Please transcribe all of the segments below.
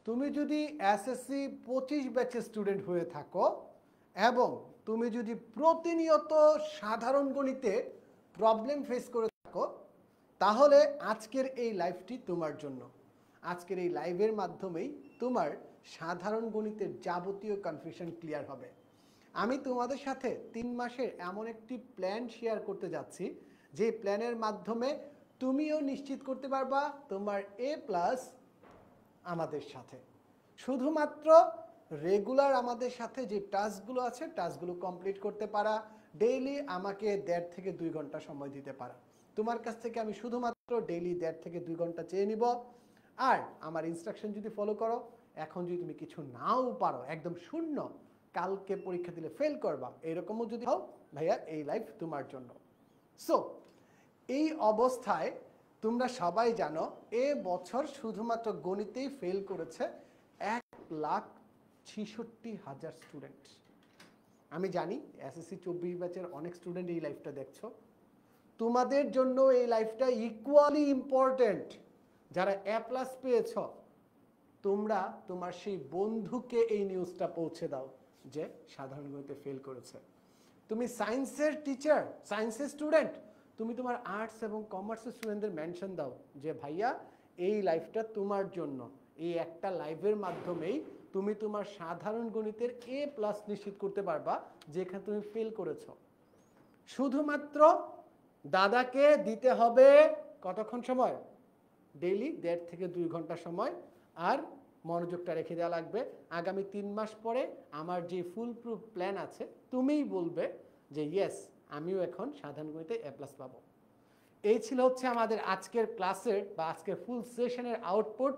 তুমি যদি এসএসসি 25 ব্যাচের স্টুডেন্ট হয়ে থাকো এবং তুমি যদি প্রতিনিয়ত সাধারণ গণিতে প্রবলেম ফেস করে থাকো, তাহলে আজকের এই লাইভটি তোমার জন্য। আজকের এই লাইভের মাধ্যমেই তোমার সাধারণ গণিতের যাবতীয় কনফিউশন ক্লিয়ার হবে। আমি তোমাদের সাথে 3 মাসের এমন একটি প্ল্যান শেয়ার করতে যাচ্ছি, যে প্ল্যানের মাধ্যমে তুমিও নিশ্চিত করতে পারবা তোমার A+ আমাদের সাথে। শুধুমাত্র রেগুলার আমাদের সাথে যে টাস্কগুলো আছে, টাস্কগুলো কমপ্লিট করতে পারা, ডেইলি আমাকে 1.5 থেকে 2 ঘন্টা সময় দিতে পারা। তোমার কাছ থেকে আমি শুধুমাত্র ডেইলি 1.5 থেকে 2 ঘন্টা চেয়ে নিব। আর আমার ইনস্ট্রাকশন যদি ফলো করো, এখন যদি তুমি কিছু নাও পারো, একদম শূন্য, কালকে পরীক্ষা দিলে ফেল করবা, এরকমও যদি হও, ভাইয়া এই লাইফ তোমার জন্য। সো এই অবস্থায় তোমরা সবাই জানো এ বছর শুধুমাত্র গণিতেই ফেল করেছে 1,66,000 স্টুডেন্ট। আমি জানি এসএসসি 24 ব্যাচের অনেক স্টুডেন্ট এই লাইফটা দেখছো। তোমাদের জন্য এই লাইফটা ইকুয়ালি ইম্পর্টেন্ট। যারা A+ পেয়েছ, তোমরা তোমার সেই বন্ধুকে এই নিউজটা পৌঁছে দাও যে সাধারণ গণিতে ফেল করেছে। তুমি সায়েন্সের টিচার, সায়েন্সের স্টুডেন্ট, তুমি তোমার আর্টস এবং কমার্সের স্টুডেন্টদের মেনশন দাও যে ভাইয়া এই লাইফটা তোমার জন্য। এই একটা লাইভের মাধ্যমেই তুমি তোমার সাধারণ গণিতের A+ নিশ্চিত করতে পারবা, যেখানে তুমি ফেল করেছো। শুধুমাত্র দাদাকে দিতে হবে কতক্ষণ সময়? ডেইলি 1.5 থেকে 2 ঘন্টা সময়। আর মনোযোগটা রেখে দেওয়া লাগবে। আগামী 3 মাস পরে আমার যে ফুল প্রুফ প্ল্যান আছে, তুমিই বলবে যে ইয়েস, আমিও এখন সাধারণ গণিতে A+ পাবো। এই ছিল হচ্ছে আমাদের আজকের ক্লাসের বা আজকের ফুল সেশনের আউটপুট।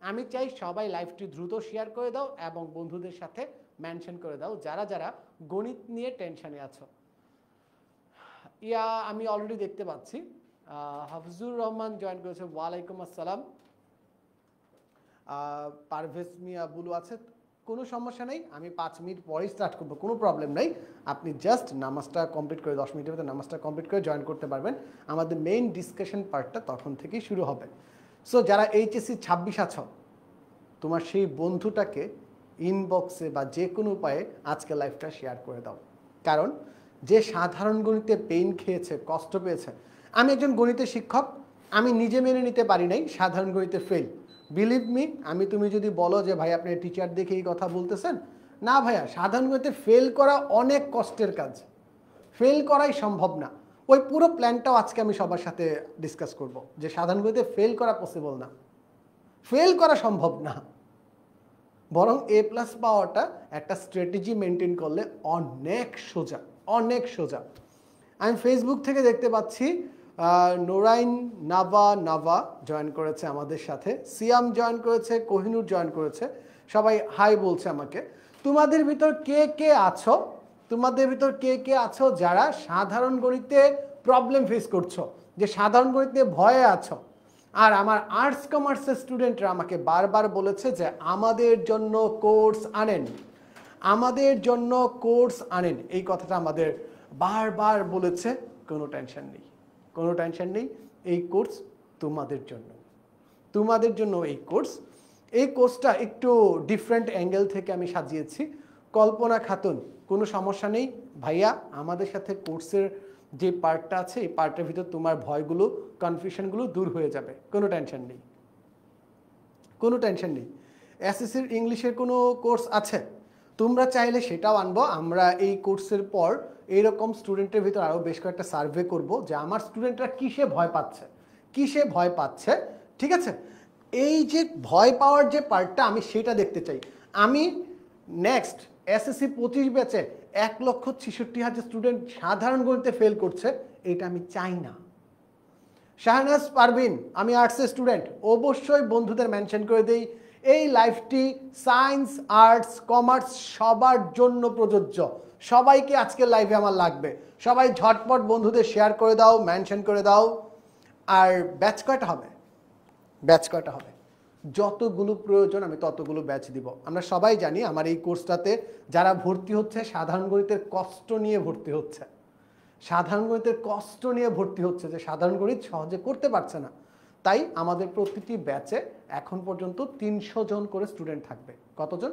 আমি চাই সবাই লাইভটি দ্রুত শেয়ার করে দাও এবং বন্ধুদের সাথে মেনশন করে দাও যারা যারা গণিত নিয়ে টেনশনে আছো। আমি অলরেডি দেখতে পাচ্ছি হাফিজুর রহমান জয়েন করেছে। ওয়ালাইকুম আসসালাম। পারভেজ মিয়া বুলু আছে। কোনো সমস্যা নেই, আমি 5 মিনিট পরেই স্টার্ট করবো, কোনো প্রবলেম নেই। আপনি জাস্ট নামাজটা কমপ্লিট করে 10 মিনিটের মধ্যে নামাজটা কমপ্লিট করে জয়েন করতে পারবেন। আমাদের মেইন ডিসকাশন পার্টটা তখন থেকেই শুরু হবে। সো যারা এইচএসসি 26 আছো, তোমার সেই বন্ধুটাকে ইনবক্সে বা যে কোনো উপায়ে আজকে লাইভটা শেয়ার করে দাও। কারণ যে সাধারণ গণিতে পেইন খেয়েছে, কষ্ট পেয়েছে, আমি একজন গণিতের শিক্ষক, আমি নিজে মেনে নিতে পারি নাই সাধারণ গণিতে ফেল। বিলিভ মি, তুমি যদি বলো যে ভাই আপনি টিচার দেখে এই কথা বলতেছেন, না ভাইয়া, সাধারণ গণিতে ফেল করা অনেক কষ্টের কাজ, ফেল করাই সম্ভব না। ওই পুরো প্ল্যানটাও আজকে আমি সবার সাথে ডিসকাস করব যে সাধারণ গণিতে ফেল করা পসিবল না, ফেল করা সম্ভব না, বরং A+ পাওয়াটা একটা স্ট্র্যাটেজি মেনটেন করলে অনেক সোজা, অনেক সোজা। আমি ফেসবুক থেকে দেখতে পাচ্ছি নোরাইন নাভা জয়েন করেছে আমাদের সাথে, সিয়াম জয়েন করেছে, কোহিনুর জয়েন করেছে। সবাই হাই বলছে আমাকে। তোমাদের ভিতর কে কে আছো যারা সাধারণ গণিতে প্রবলেম ফেস করছো, যে সাধারণ গণিতে ভয়ে আছো? আর আমার আর্টস কমার্সের স্টুডেন্টরা আমাকে বারবার বলেছে যে আমাদের জন্য কোর্স আনেন, আমাদের জন্য কোর্স আনেন। এই কথাটা আমাদের বারবার বলেছে। কোনো টেনশন নেই, কোনো টেনশন নেই, এই কোর্স তোমাদের জন্য, তোমাদের জন্য এই কোর্স। এই কোর্সটা একটু ডিফারেন্ট অ্যাঙ্গেল থেকে আমি সাজিয়েছি। কল্পনা খাতুন, কোনো সমস্যা নেই ভাইয়া, আমাদের সাথে কোর্সের যে পার্টটা আছে এই পার্টের ভিতর তোমার ভয়গুলো, কনফিউশনগুলো দূর হয়ে যাবে। কোনো টেনশন নেই, কোনো টেনশন নেই। এসএসসির ইংলিশের কোনো কোর্স আছে, তোমরা চাইলে সেটাও আনবো। আমরা এই কোর্সের পর এইরকম স্টুডেন্টের ভিতর আরও বেশ কয়েকটা সার্ভে করব যে আমার স্টুডেন্টরা কিসে ভয় পাচ্ছে, কিসে ভয় পাচ্ছে। ঠিক আছে, এই যে ভয় পাওয়ার যে পার্টটা, আমি সেটা দেখতে চাই। আমি নেক্সট এসএসসি 25 ব্যাচে 1,66,000 স্টুডেন্ট সাধারণ গণিতে ফেল করছে, এটা আমি চাই না। শাহনাজ পারভিন, আমি আর্টসের স্টুডেন্ট, অবশ্যই বন্ধুদের মেনশন করে দেই এই লাইফটি সায়েন্স, আর্টস, কমার্স সবার জন্য প্রযোজ্য। সবাইকে আজকের লাইভে আমার লাগবে। সবাই ঝটপট বন্ধুদের শেয়ার করে দাও, মেনশন করে দাও। আর ব্যাচ কয়টা হবে? ব্যাচ কয়টা হবে? যতগুলো প্রয়োজন আমি ততগুলো ব্যাচ দিব। আমরা সবাই জানি আমার এই কোর্সটাতে যারা ভর্তি হচ্ছে সাধারণ গণিতের কষ্ট নিয়ে ভর্তি হচ্ছে, সাধারণ গণিতের কষ্ট নিয়ে ভর্তি হচ্ছে, যে সাধারণ গণিত সহজে করতে পারছে না। তাই আমাদের প্রতিটি ব্যাচে এখন পর্যন্ত 300 জন করে স্টুডেন্ট থাকবে। কতজন?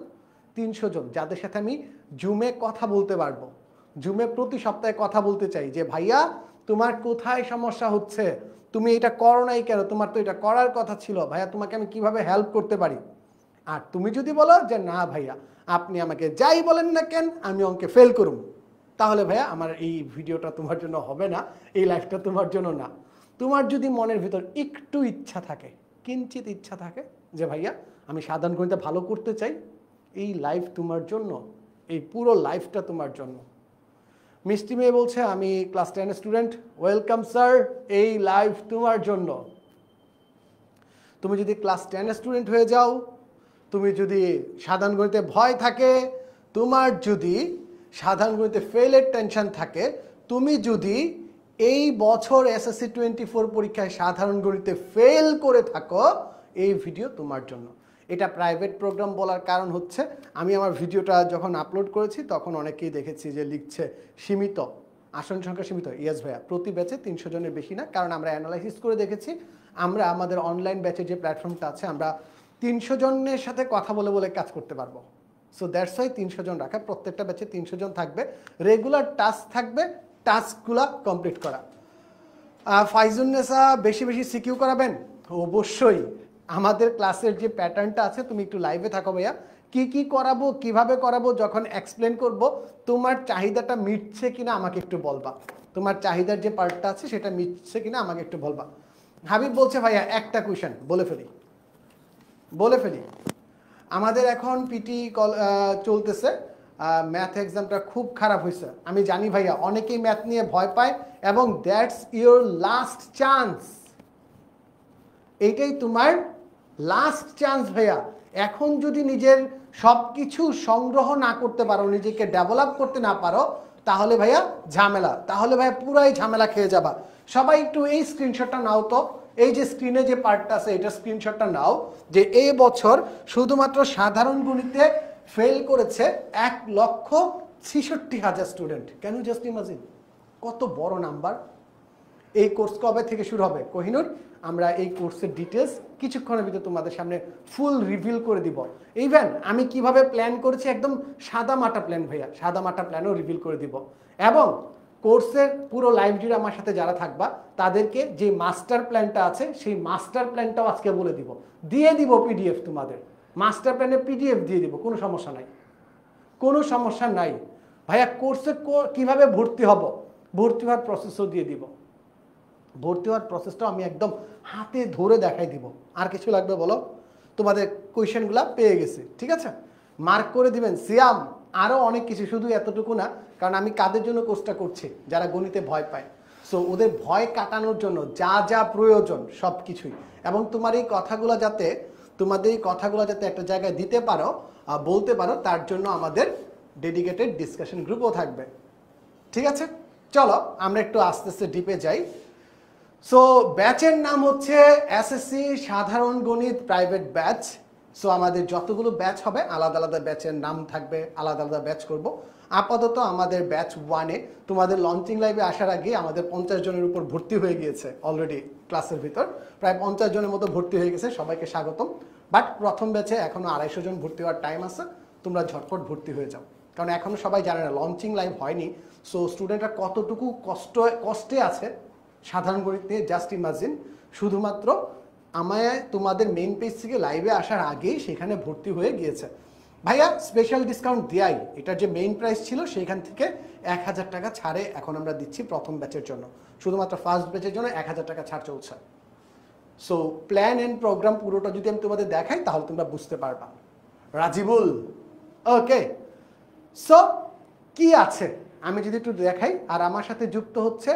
300 জন, যাদের সাথে আমি জুমে কথা বলতে পারবো। জুমে প্রতি সপ্তাহে কথা বলতে চাই যে ভাইয়া তোমার কোথায় সমস্যা হচ্ছে, তুমি এটা করো নাই কেন, তোমার তো এটা করার কথা ছিল, ভাইয়া তোমাকে আমি কিভাবে হেল্প করতে পারি। আর তুমি যদি বলো যে না ভাইয়া আপনি আমাকে যাই বলেন না কেন আমি অঙ্কে ফেল করুম, তাহলে ভাইয়া আমার এই ভিডিওটা তোমার জন্য হবে না, এই লাইফটা তোমার জন্য না। তোমার যদি মনের ভিতর একটু ইচ্ছা থাকে, কিঞ্চিত ইচ্ছা থাকে যে ভাইয়া আমি সাধারণ গণিতে ভালো করতে চাই, এই লাইফ তোমার জন্য, এই পুরো লাইফটা তোমার জন্য। মিষ্টি মেয়ে বলছে আমি ক্লাস 10 স্টুডেন্ট, ওয়েলকাম স্যার, এই লাইফ তোমার জন্য। তুমি যদি ক্লাস 10 স্টুডেন্ট হয়ে যাও, তুমি যদি সাধারণ গণিতে ভয় থাকে, তোমার যদি সাধারণ গণিতে ফেলের টেনশন থাকে, তুমি যদি এই বছর এসএসসি 24 পরীক্ষায় সাধারণ গণিতে ফেল করে থাকো, এই ভিডিও তোমার জন্য। এটা প্রাইভেট প্রোগ্রাম বলার কারণ হচ্ছে আমি আমার ভিডিওটা যখন আপলোড করেছি তখন অনেকেই দেখেছি যে লিখছে সীমিত, আসন সংখ্যা সীমিত। ইয়েস ভাইয়া, প্রতি ব্যাচে 300 জনের বেশি না, কারণ আমরা অ্যানালাইসিস করে দেখেছি আমরা আমাদের অনলাইন ব্যাচের যে প্ল্যাটফর্মটা আছে আমরা 300 জনের সাথে কথা বলে বলে কাজ করতে পারবো। সো দ্যাটস ওয়াই 300 জন রাখা, প্রত্যেকটা ব্যাচে 300 জন থাকবে, রেগুলার টাস্ক থাকবে, টাস্কগুলো কমপ্লিট করা। ফাইজুন্নেসা বেশি বেশি সিকিউ করাবেন? অবশ্যই। আমাদের ক্লাসের যে প্যাটার্নটা আছে, তুমি একটু লাইভে থাকো ভাইয়া, কি কি করাবো কিভাবে করাবো যখন এক্সপ্লেন করব, তোমার চাহিদাটা মিটছে কিনা আমাকে একটু বলবা, তোমার চাহিদার যে পার্টটা আছে সেটা মিটছে কিনা আমাকে একটু বলবা। হাবিব বলছে ভাইয়া একটা কোয়েশ্চেন বলে ফেলি। আমাদের এখন পিটি চলতেছে, ম্যাথ এক্সামটা খুব খারাপ হয়েছে আমি জানি ভাইয়া, অনেকেই ম্যাথ নিয়ে ভয় পায় এবং দ্যাটস ইওর লাস্ট চান্স, এইটাই তোমার লাস্ট চান্স ভাইয়া। এখন যদি নিজের সব কিছু সংগ্রহ না করতে পারো, নিজেকে ডেভেলপ করতে না পারো, তাহলে ভাইয়া ঝামেলা, তাহলে ভাইয়া পুরাই ঝামেলা খেয়ে যাবা। সবাই একটু এই স্ক্রিনশটটা নাও তো, এই যে স্ক্রিনে যে পার্টটা আছে এটা স্ক্রিনশটটা নাও, যে এই বছর শুধুমাত্র সাধারণ গণিতে ফেল করেছে 1,66,000 student. Can you just imagine কত বড় নাম্বার। এই কোর্স কবে থেকে শুরু হবে কোহিনুর? আমরা এই কোর্সের ডিটেলস কিছুক্ষণের ভিতরে তোমাদের সামনে ফুল রিভিল করে দিব। ইভেন আমি কিভাবে প্ল্যান করেছি একদম সাদা মাটা প্ল্যান ভাইয়া, সাদা মাটা প্ল্যানও রিভিল করে দিব। এবং কোর্সের পুরো লাইভ জুড়ে আমার সাথে যারা থাকবা তাদেরকে যে মাস্টার প্ল্যানটা আছে সেই মাস্টার প্ল্যানটাও আজকে বলে দিব, দিয়ে দিব পিডিএফ, তোমাদের মাস্টার প্ল্যানে পিডিএফ দিয়ে দিব, কোনো সমস্যা নাই ভাইয়া। কোর্সে কিভাবে ভর্তি হব, ভর্তি হওয়ার প্রসেসও দিয়ে দিব, ভর্তি হওয়ার প্রসেসটাও আমি একদম হাতে ধরে দেখাই দিব। আর কিছু লাগবে বলো? তোমাদের কোয়েশ্চেনগুলো পেয়ে গেছি, ঠিক আছে, মার্ক করে দিবেন। সিয়াম আরও অনেক কিছু, শুধু এতটুকু না, কারণ আমি কাদের জন্য কোর্সটা করছি, যারা গণিতে ভয় পায়। সো ওদের ভয় কাটানোর জন্য যা যা প্রয়োজন সব কিছুই, এবং তোমাদের এই কথাগুলো যাতে একটা জায়গায় দিতে পারো, বলতে পারো, তার জন্য আমাদের ডেডিকেটেড ডিসকাশন গ্রুপও থাকবে। ঠিক আছে, চলো আমরা একটু আস্তে আস্তে ডিপে যাই। সো ব্যাচের নাম হচ্ছে এসএসসি সাধারণ গণিত প্রাইভেট ব্যাচ। সো আমাদের যতগুলো ব্যাচ হবে আলাদা আলাদা ব্যাচের নাম থাকবে, আলাদা আলাদা ব্যাচ করব। আপাতত আমাদের ব্যাচ 1-এ তোমাদের লঞ্চিং লাইভে আসার আগে আমাদের 50 জনের উপর ভর্তি হয়ে গিয়েছে অলরেডি, ক্লাসের ভিতর প্রায় 50 জনের মতো ভর্তি হয়ে গেছে, সবাইকে স্বাগতম। বাট প্রথম ব্যাচে এখনও 250 জন ভর্তি হওয়ার টাইম আছে, তোমরা ঝটপট ভর্তি হয়ে যাও, কারণ এখনও সবাই জানে না, লঞ্চিং লাইভ হয়নি। সো স্টুডেন্টরা কতটুকু কষ্টে আছে সাধারণ গণিত নিয়ে জাস্ট ইমাজিন। শুধুমাত্র আমায় তোমাদের মেইন পেজ থেকে লাইভে আসার আগেই সেখানে ভর্তি হয়ে গিয়েছে ভাইয়া। স্পেশাল ডিসকাউন্ট দেয়াই, এটার যে মেইন প্রাইস ছিল সেইখান থেকে 1000 টাকা ছাড়ে এখন আমরা দিচ্ছি প্রথম ব্যাচের জন্য, শুধুমাত্র ফার্স্ট ব্যাচের জন্য 1000 টাকা ছাড় চলছে। সো প্ল্যান অ্যান্ড প্রোগ্রাম পুরোটা যদি আমি তোমাদের দেখাই তাহলে তোমরা বুঝতে পারবা। রাজিবুল, ওকে। সো কি আছে আমি যদি একটু দেখাই, আর আমার সাথে যুক্ত হচ্ছে,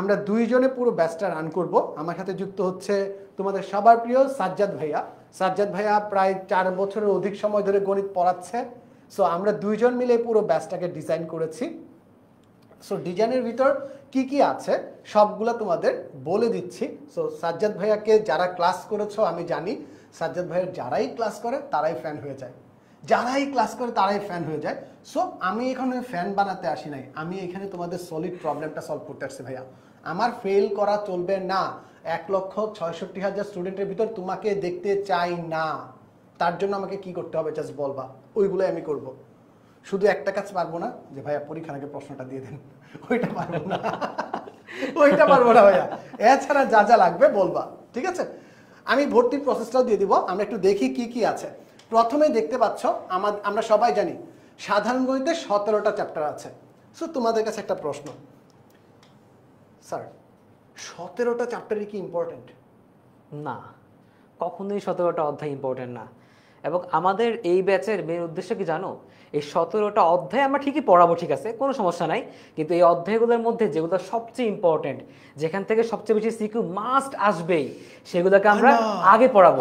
আমরা 2 জনে পুরো ব্যাচটা রান করব। আমার সাথে যুক্ত হচ্ছে তোমাদের সবার প্রিয় সাজ্জাদ ভাইয়া। সাজ্জাদ ভাইয়া প্রায় 4 বছরের অধিক সময় ধরে গণিত পড়াচ্ছে। সো আমরা 2 জন মিলে পুরো ব্যাচটাকে ডিজাইন করেছি। সো ডিজাইনের ভিতর কি কি আছে সবগুলা তোমাদের বলে দিচ্ছি। সো সাজ্জাদ ভাইয়াকে যারা ক্লাস করেছো আমি জানি, সাজ্জাদ ভাইয়ের যারাই ক্লাস করে তারাই ফ্যান হয়ে যায়, সো আমি এখানে ফ্যান বানাতে আসি নাই, আমি এখানে তোমাদের সলিড প্রবলেমটা সলভ করতে আসছি ভাইয়া। আমার ফেল করা চলবে না, 1,66,000 স্টুডেন্টের ভিতর তোমাকে দেখতে চাই না, তার জন্য আমাকে কি করতে হবে জাস্ট বলবা, ওইগুলোই আমি করব। শুধু একটা কাজ পারবো না যে ভাইয়া পরীক্ষার আগে প্রশ্নটা দিয়ে দেন, ওইটা পারবো না, ওইটা পারবো না ভাইয়া। এছাড়া যা যা লাগবে বলবা, ঠিক আছে? আমি ভর্তির প্রসেসটাও দিয়ে দিব। আমরা একটু দেখি কি কি আছে। প্রথমে দেখতে পাচ্ছ আমরা সবাই জানি সাধারণ গণিতে 17টা চ্যাপ্টার আছে। সো তোমাদের কাছে একটা প্রশ্ন, স্যার 17টা চ্যাপ্টারই কি ইম্পর্টেন্ট? না, কখনোই 17টা অধ্যায় ইম্পর্টেন্ট না। এবং আমাদের এই ব্যাচের মেন উদ্দেশ্য কি জানো? এই 17টা অধ্যায় আমরা ঠিকই পড়াবো, ঠিক আছে, কোনো সমস্যা নাই, কিন্তু এই অধ্যায়গুলোর মধ্যে যেগুলো সবচেয়ে ইম্পর্টেন্ট, যেখান থেকে সবচেয়ে বেশি সিকিউ মাস্ট আসবেই, সেগুলোকে আমরা আগে পড়াবো,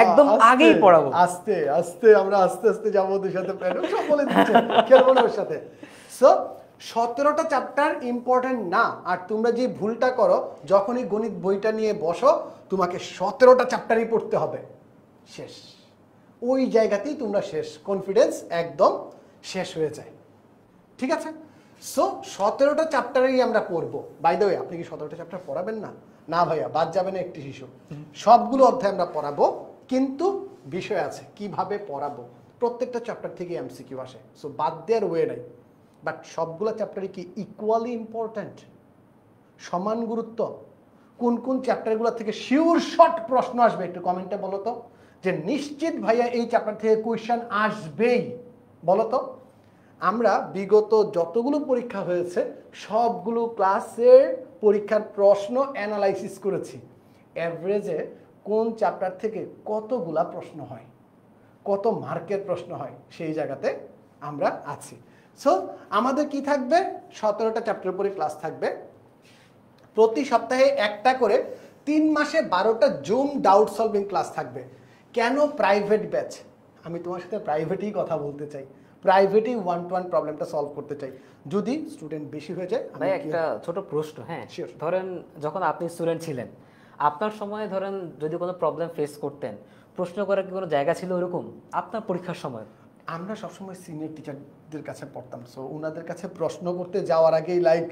একদম আগেই পড়াবো। আস্তে আস্তে আমরা আস্তে আস্তে যাবো ওদের সাথে, সব বলে দিচ্ছে, খেলবো না ওর সাথে। সো 17টা চ্যাপ্টার ইম্পর্টেন্ট না। আর তোমরা যে ভুলটা করো, যখনই গণিত বইটা নিয়ে বসো তোমাকে 17টা চ্যাপ্টারই পড়তে হবে, শেষ, ওই জায়গাতেই তোমরা শেষ, কনফিডেন্স একদম শেষ হয়ে যায়, ঠিক আছে? সো 17টা চ্যাপ্টারেই আমরা পড়বো। বাই দ্য ওয়ে, আপনি কি 17টা চ্যাপ্টার পড়াবেন না? না ভাইয়া, বাদ যাবে না একটি শিশু। সবগুলো অধ্যায় আমরা পড়াবো, কিন্তু বিষয় আছে কিভাবে পড়াবো। প্রত্যেকটা চ্যাপ্টার থেকে এমসিকিউ আসে, সো বাদ দেওয়ার ওয়ে নাই। বাট সবগুলো চ্যাপ্টারই কি ইকুয়ালি ইম্পর্ট্যান্ট, সমান গুরুত্ব? কোন কোন চ্যাপ্টারগুলো থেকে শিওর শর্ট প্রশ্ন আসবে একটু কমেন্টে বলো তো, যে নিশ্চিত ভাইয়া এই চ্যাপ্টার থেকে কোয়েশ্চেন আসবেই, বলো তো। আমরা বিগত যতগুলো পরীক্ষা হয়েছে সবগুলো ক্লাসের পরীক্ষার প্রশ্ন অ্যানালাইসিস করেছি, অ্যাভারেজে কোন চ্যাপ্টার থেকে কতগুলা প্রশ্ন হয়, কত মার্কের প্রশ্ন হয়, সেই জায়গাতে আমরা আছি। সো আমাদের কি থাকবে, 17টা চ্যাপ্টার পরে ক্লাস থাকবে, প্রতি সপ্তাহে একটা করে 3 মাসে 12টা জুম ডাউট সলভিং ক্লাস থাকবে। কেন প্রাইভেট ব্যাচ? আমি তোমার সাথে প্রাইভেটেই কথা বলতে চাই, প্রাইভেটেই 1-to-1 প্রবলেমটা সলভ করতে চাই। যদি স্টুডেন্ট বেশি হয়ে যায়, ভাই একটা ছোট প্রশ্ন, হ্যাঁ, ধরেন যখন আপনি স্টুডেন্ট ছিলেন, আপনার সময় ধরেন যদি কোনো প্রবলেম ফেস করতেন, প্রশ্ন করার কি কোনো জায়গা ছিল ওরকম আপনার পরীক্ষার সময়? আমরা সবসময় সিনিয়র টিচারদের কাছে পড়তাম, সো ওনাদের কাছে প্রশ্ন করতে যাওয়ার আগেই লাইক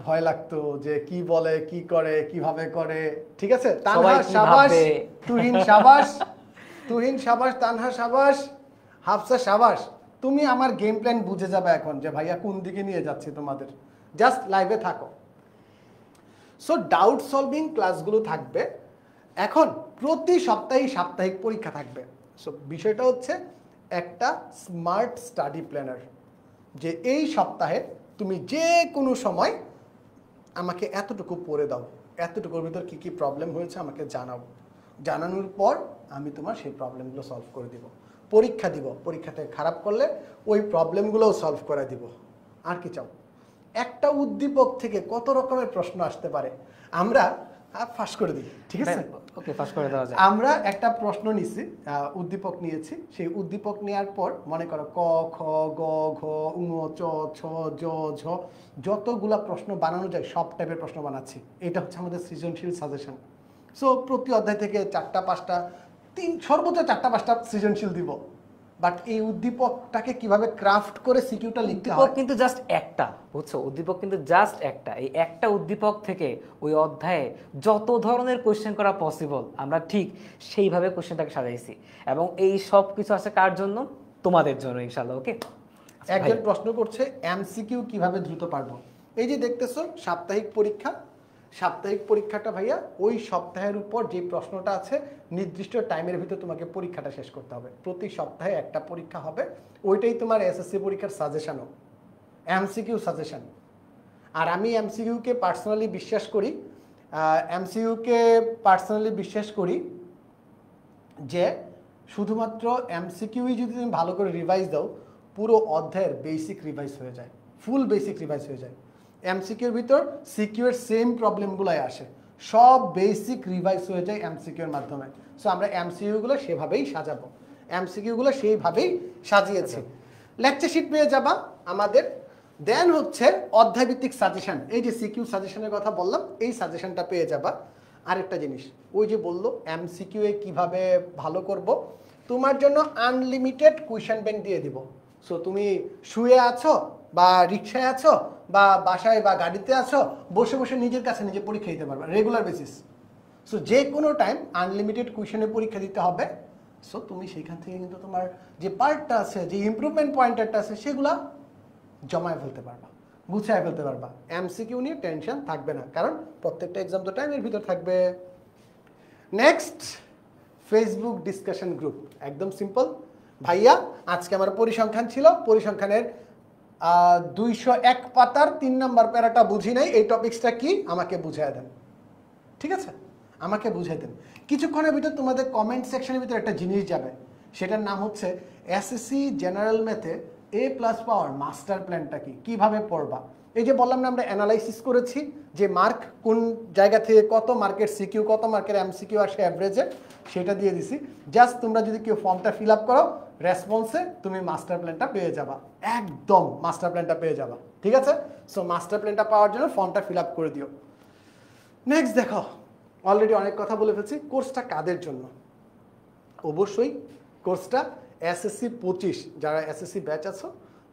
ভয় লাগতো যে কি বলে, কি করে, কিভাবে করে, ঠিক আছে? তানহা শাবাশ, তুহিন শাবাশ, তুহিন শাবাশ, তানহা শাবাশ, হাফসা শাবাশ। তুমি আমার গেম প্ল্যান বুঝে যাবে এখন যে ভাইয়া কোন দিকে নিয়ে যাচ্ছে তোমাদের, জাস্ট লাইভে থাকো। সো ডাউট সলভিং ক্লাসগুলো থাকবে। এখন প্রতি সপ্তাহে সাপ্তাহিক পরীক্ষা থাকবে। সো বিষয়টা হচ্ছে একটা স্মার্ট স্টাডি প্ল্যানার, যে এই সপ্তাহে তুমি যে কোনো সময় আমাকে এতটুকু পড়ে দাও, এতটুকুর ভিতর কী কী প্রবলেম হয়েছে আমাকে জানাও, জানানোর পর আমি তোমার সেই প্রবলেমগুলো সলভ করে দিব, পরীক্ষা দিব, পরীক্ষাতে খারাপ করলে ওই প্রবলেমগুলোও সলভ করে দিব। আর কি চাও? একটা উদ্দীপক থেকে কত রকমের প্রশ্ন আসতে পারে, আমরা ফাঁস করে দিই, ঠিক আছে? ওকে, ফাঁস করে দেওয়া যায়। আমরা একটা প্রশ্ন নিছি, উদ্দীপক নিয়েছি, সেই উদ্দীপক নেওয়ার পর মনে করো ক, খ, গ, ঘ, ঙ, চ, ছ, জ, ঝ, যতগুলা প্রশ্ন বানানো যায় সব টাইপের প্রশ্ন বানাচ্ছি। এটা হচ্ছে আমাদের সৃজনশীল সাজেশন। সো প্রতি অধ্যায় থেকে 4টা-5টা, সর্বোচ্চ 4টা-5টা সৃজনশীল দিব। বাট এই উদ্দীপকটাকে কিভাবে ক্রাফট করে সিকিউটা লিখতে হয়, কিন্তু জাস্ট একটা, বুঝছো, উদ্দীপক কিন্তু জাস্ট একটা। এই একটা উদ্দীপক থেকে ওই অধ্যায়ে যত ধরনের কোশ্চেন করা পসিবল আমরা ঠিক সেইভাবে কোশ্চেনটাকে সাজাইছি, এবং এই সব কিছু আছে কার জন্য? তোমাদের জন্য, ইনশাআল্লাহ। ওকে, একজন প্রশ্ন করছে এমসিকিউ কিভাবে দ্রুত পারবো। এই যে দেখতেছো সাপ্তাহিক পরীক্ষা, সাপ্তাহিক পরীক্ষাটা ভাইয়া ওই সপ্তাহের উপর যে প্রশ্নটা আছে নির্দিষ্ট টাইমের ভিতর তোমাকে পরীক্ষাটা শেষ করতে হবে। প্রতি সপ্তাহে একটা পরীক্ষা হবে, ওইটাই তোমার এসএসসি পরীক্ষার সাজেশনও, এমসিকিউ সাজেশন। আর আমি এমসিকিউকে পার্সোনালি বিশ্বাস করি, যে শুধুমাত্র এমসিকিউই যদি তুমি ভালো করে রিভাইজ দাও, পুরো অধ্যায়ের বেসিক রিভাইজ হয়ে যায়, ফুল বেসিক রিভাইজ হয়ে যায়। এমসিকিউর ভিতর সিকিউর সেম প্রবলেমগুলোই আসে, সব বেসিক রিভাইজ হয়ে যায় এমসিকিউর মাধ্যমে। সো আমরা এমসিকিউগুলো সেভাবেই সাজাবো, এমসিকিউগুলো সেইভাবেই সাজিয়েছি। লেকচার শিট পেয়ে যাবা আমাদের। দেন হচ্ছে অধ্যায়ভিত্তিক সাজেশন, এই যে সিকিউ সাজেশনের কথা বললাম, এই সাজেশনটা পেয়ে যাবা। আরেকটা জিনিস, ওই যে বললো এমসিকিউ এ কিভাবে ভালো করব, তোমার জন্য আনলিমিটেড কোয়েশ্চেন ব্যাংক দিয়ে দিব। সো তুমি শুয়ে আছো বা রিক্সায় আছো, বা বাসায় বা গাড়িতে আছো, বসে বসে নিজের কাছে নিজে পরীক্ষা দিতে পারবা রেগুলার বেসিস। সো যে কোনো টাইম আনলিমিটেড কোয়েশনে পরীক্ষা দিতে হবে। সো তুমি সেইখান থেকে কিন্তু তোমার যে পার্টটা আছে, যে ইমপ্রুভমেন্ট পয়েন্টারটা আছে, সেগুলা জমায় ফেলতে পারবা, গুছায় ফেলতে পারবা। এমসিকিউ নিয়ে টেনশন থাকবে না, কারণ প্রত্যেকটা এক্সাম তো টাইমের ভিতর থাকবে। Next, Facebook discussion group. একদম সিম্পল ভাইয়া, আজকে আমার পরিসংখ্যান ছিল, পরিসংখ্যানের 201 পাতার 3 নম্বর প্যারাটা বুঝি নাই, এই টপিক্সটা কি আমাকে বুঝায় দেন। ঠিক আছে, আমাকে বুঝাই দেন। কিছুক্ষণের ভিতর তোমাদের কমেন্ট সেকশনের ভিতরে একটা জিনিস যাবে, সেটার নাম হচ্ছে এসএসসি জেনারেল ম্যাথে A+ পাওয়ার মাস্টার প্ল্যানটা কি, কিভাবে পড়বা। এই যে বললাম না আমরা অ্যানালাইসিস করেছি যে মার্ক কোন জায়গা থেকে কত মার্কের সিকিউ, কত মার্কের এমসিকিউ আসে অ্যাভারেজে, সেটা দিয়ে দিছি। জাস্ট তোমরা যদি কেউ ফর্মটা ফিল আপ করো, রেসপন্সে তুমি মাস্টার প্ল্যানটা পেয়ে যাবা, একদম মাস্টার প্ল্যানটা পেয়ে যাবা। ঠিক আছে, সো মাস্টার প্ল্যানটা পাওয়ার জন্য ফর্মটা ফিল আপ করে দিও। নেক্সট দেখো, অলরেডি অনেক কথা বলে ফেলছি। কোর্সটা কাদের জন্য? অবশ্যই কোর্সটা এসএসসি 25, যারা এসএসসি ব্যাচ আছো,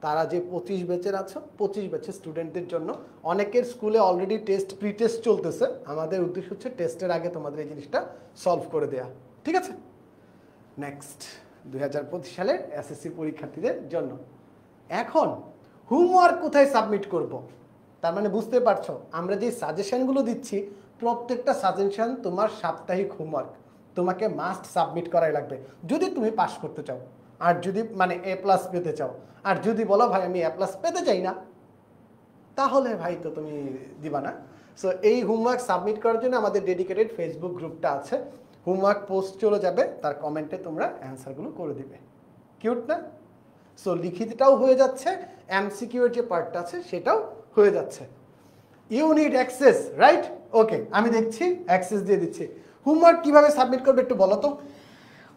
তারা যে 25 ব্যাচের আছো, 25 ব্যাচের স্টুডেন্টদের জন্য। অনেকের স্কুলে অলরেডি প্রি টেস্ট চলতেছে, আমাদের উদ্দেশ্য হচ্ছে টেস্টের আগে তোমাদের এই জিনিসটা সলভ করে দেয়া। ঠিক আছে, নেক্সট 2025 সালের এসএসসি পরীক্ষার্থীদের জন্য। এখন হোমওয়ার্ক কোথায় সাবমিট করব? তার মানে বুঝতে পারছো, আমরা যে সাজেশনগুলো দিচ্ছি, প্রত্যেকটা সাজেশন তোমার সাপ্তাহিক হোমওয়ার্ক, তোমাকে মাস্ট সাবমিট করাই লাগবে যদি তুমি পাস করতে চাও, আর যদি মানে A+ পেতে চাও। আর যদি বলো ভাই আমি A+ পেতে চাই না, তাহলে ভাই তো তুমি দিবা না। সো এই হোমওয়ার্ক সাবমিট করার জন্য আমাদের ডেডিকেটেড ফেসবুক গ্রুপটা আছে, হোমওয়ার্ক পোস্ট চলে যাবে, তার কমেন্টে তোমরা অ্যান্সারগুলো করে দিবে। কিউট না? সো লিখিতটাও হয়ে যাচ্ছে, এমসিকিউ এর যে পার্টটা আছে সেটাও হয়ে যাচ্ছে। You need access, right? Okay, আমি দেখছি অ্যাক্সেস দিয়ে দিচ্ছি। হোমওয়ার্ক কিভাবে সাবমিট করবে একটু বলো তো।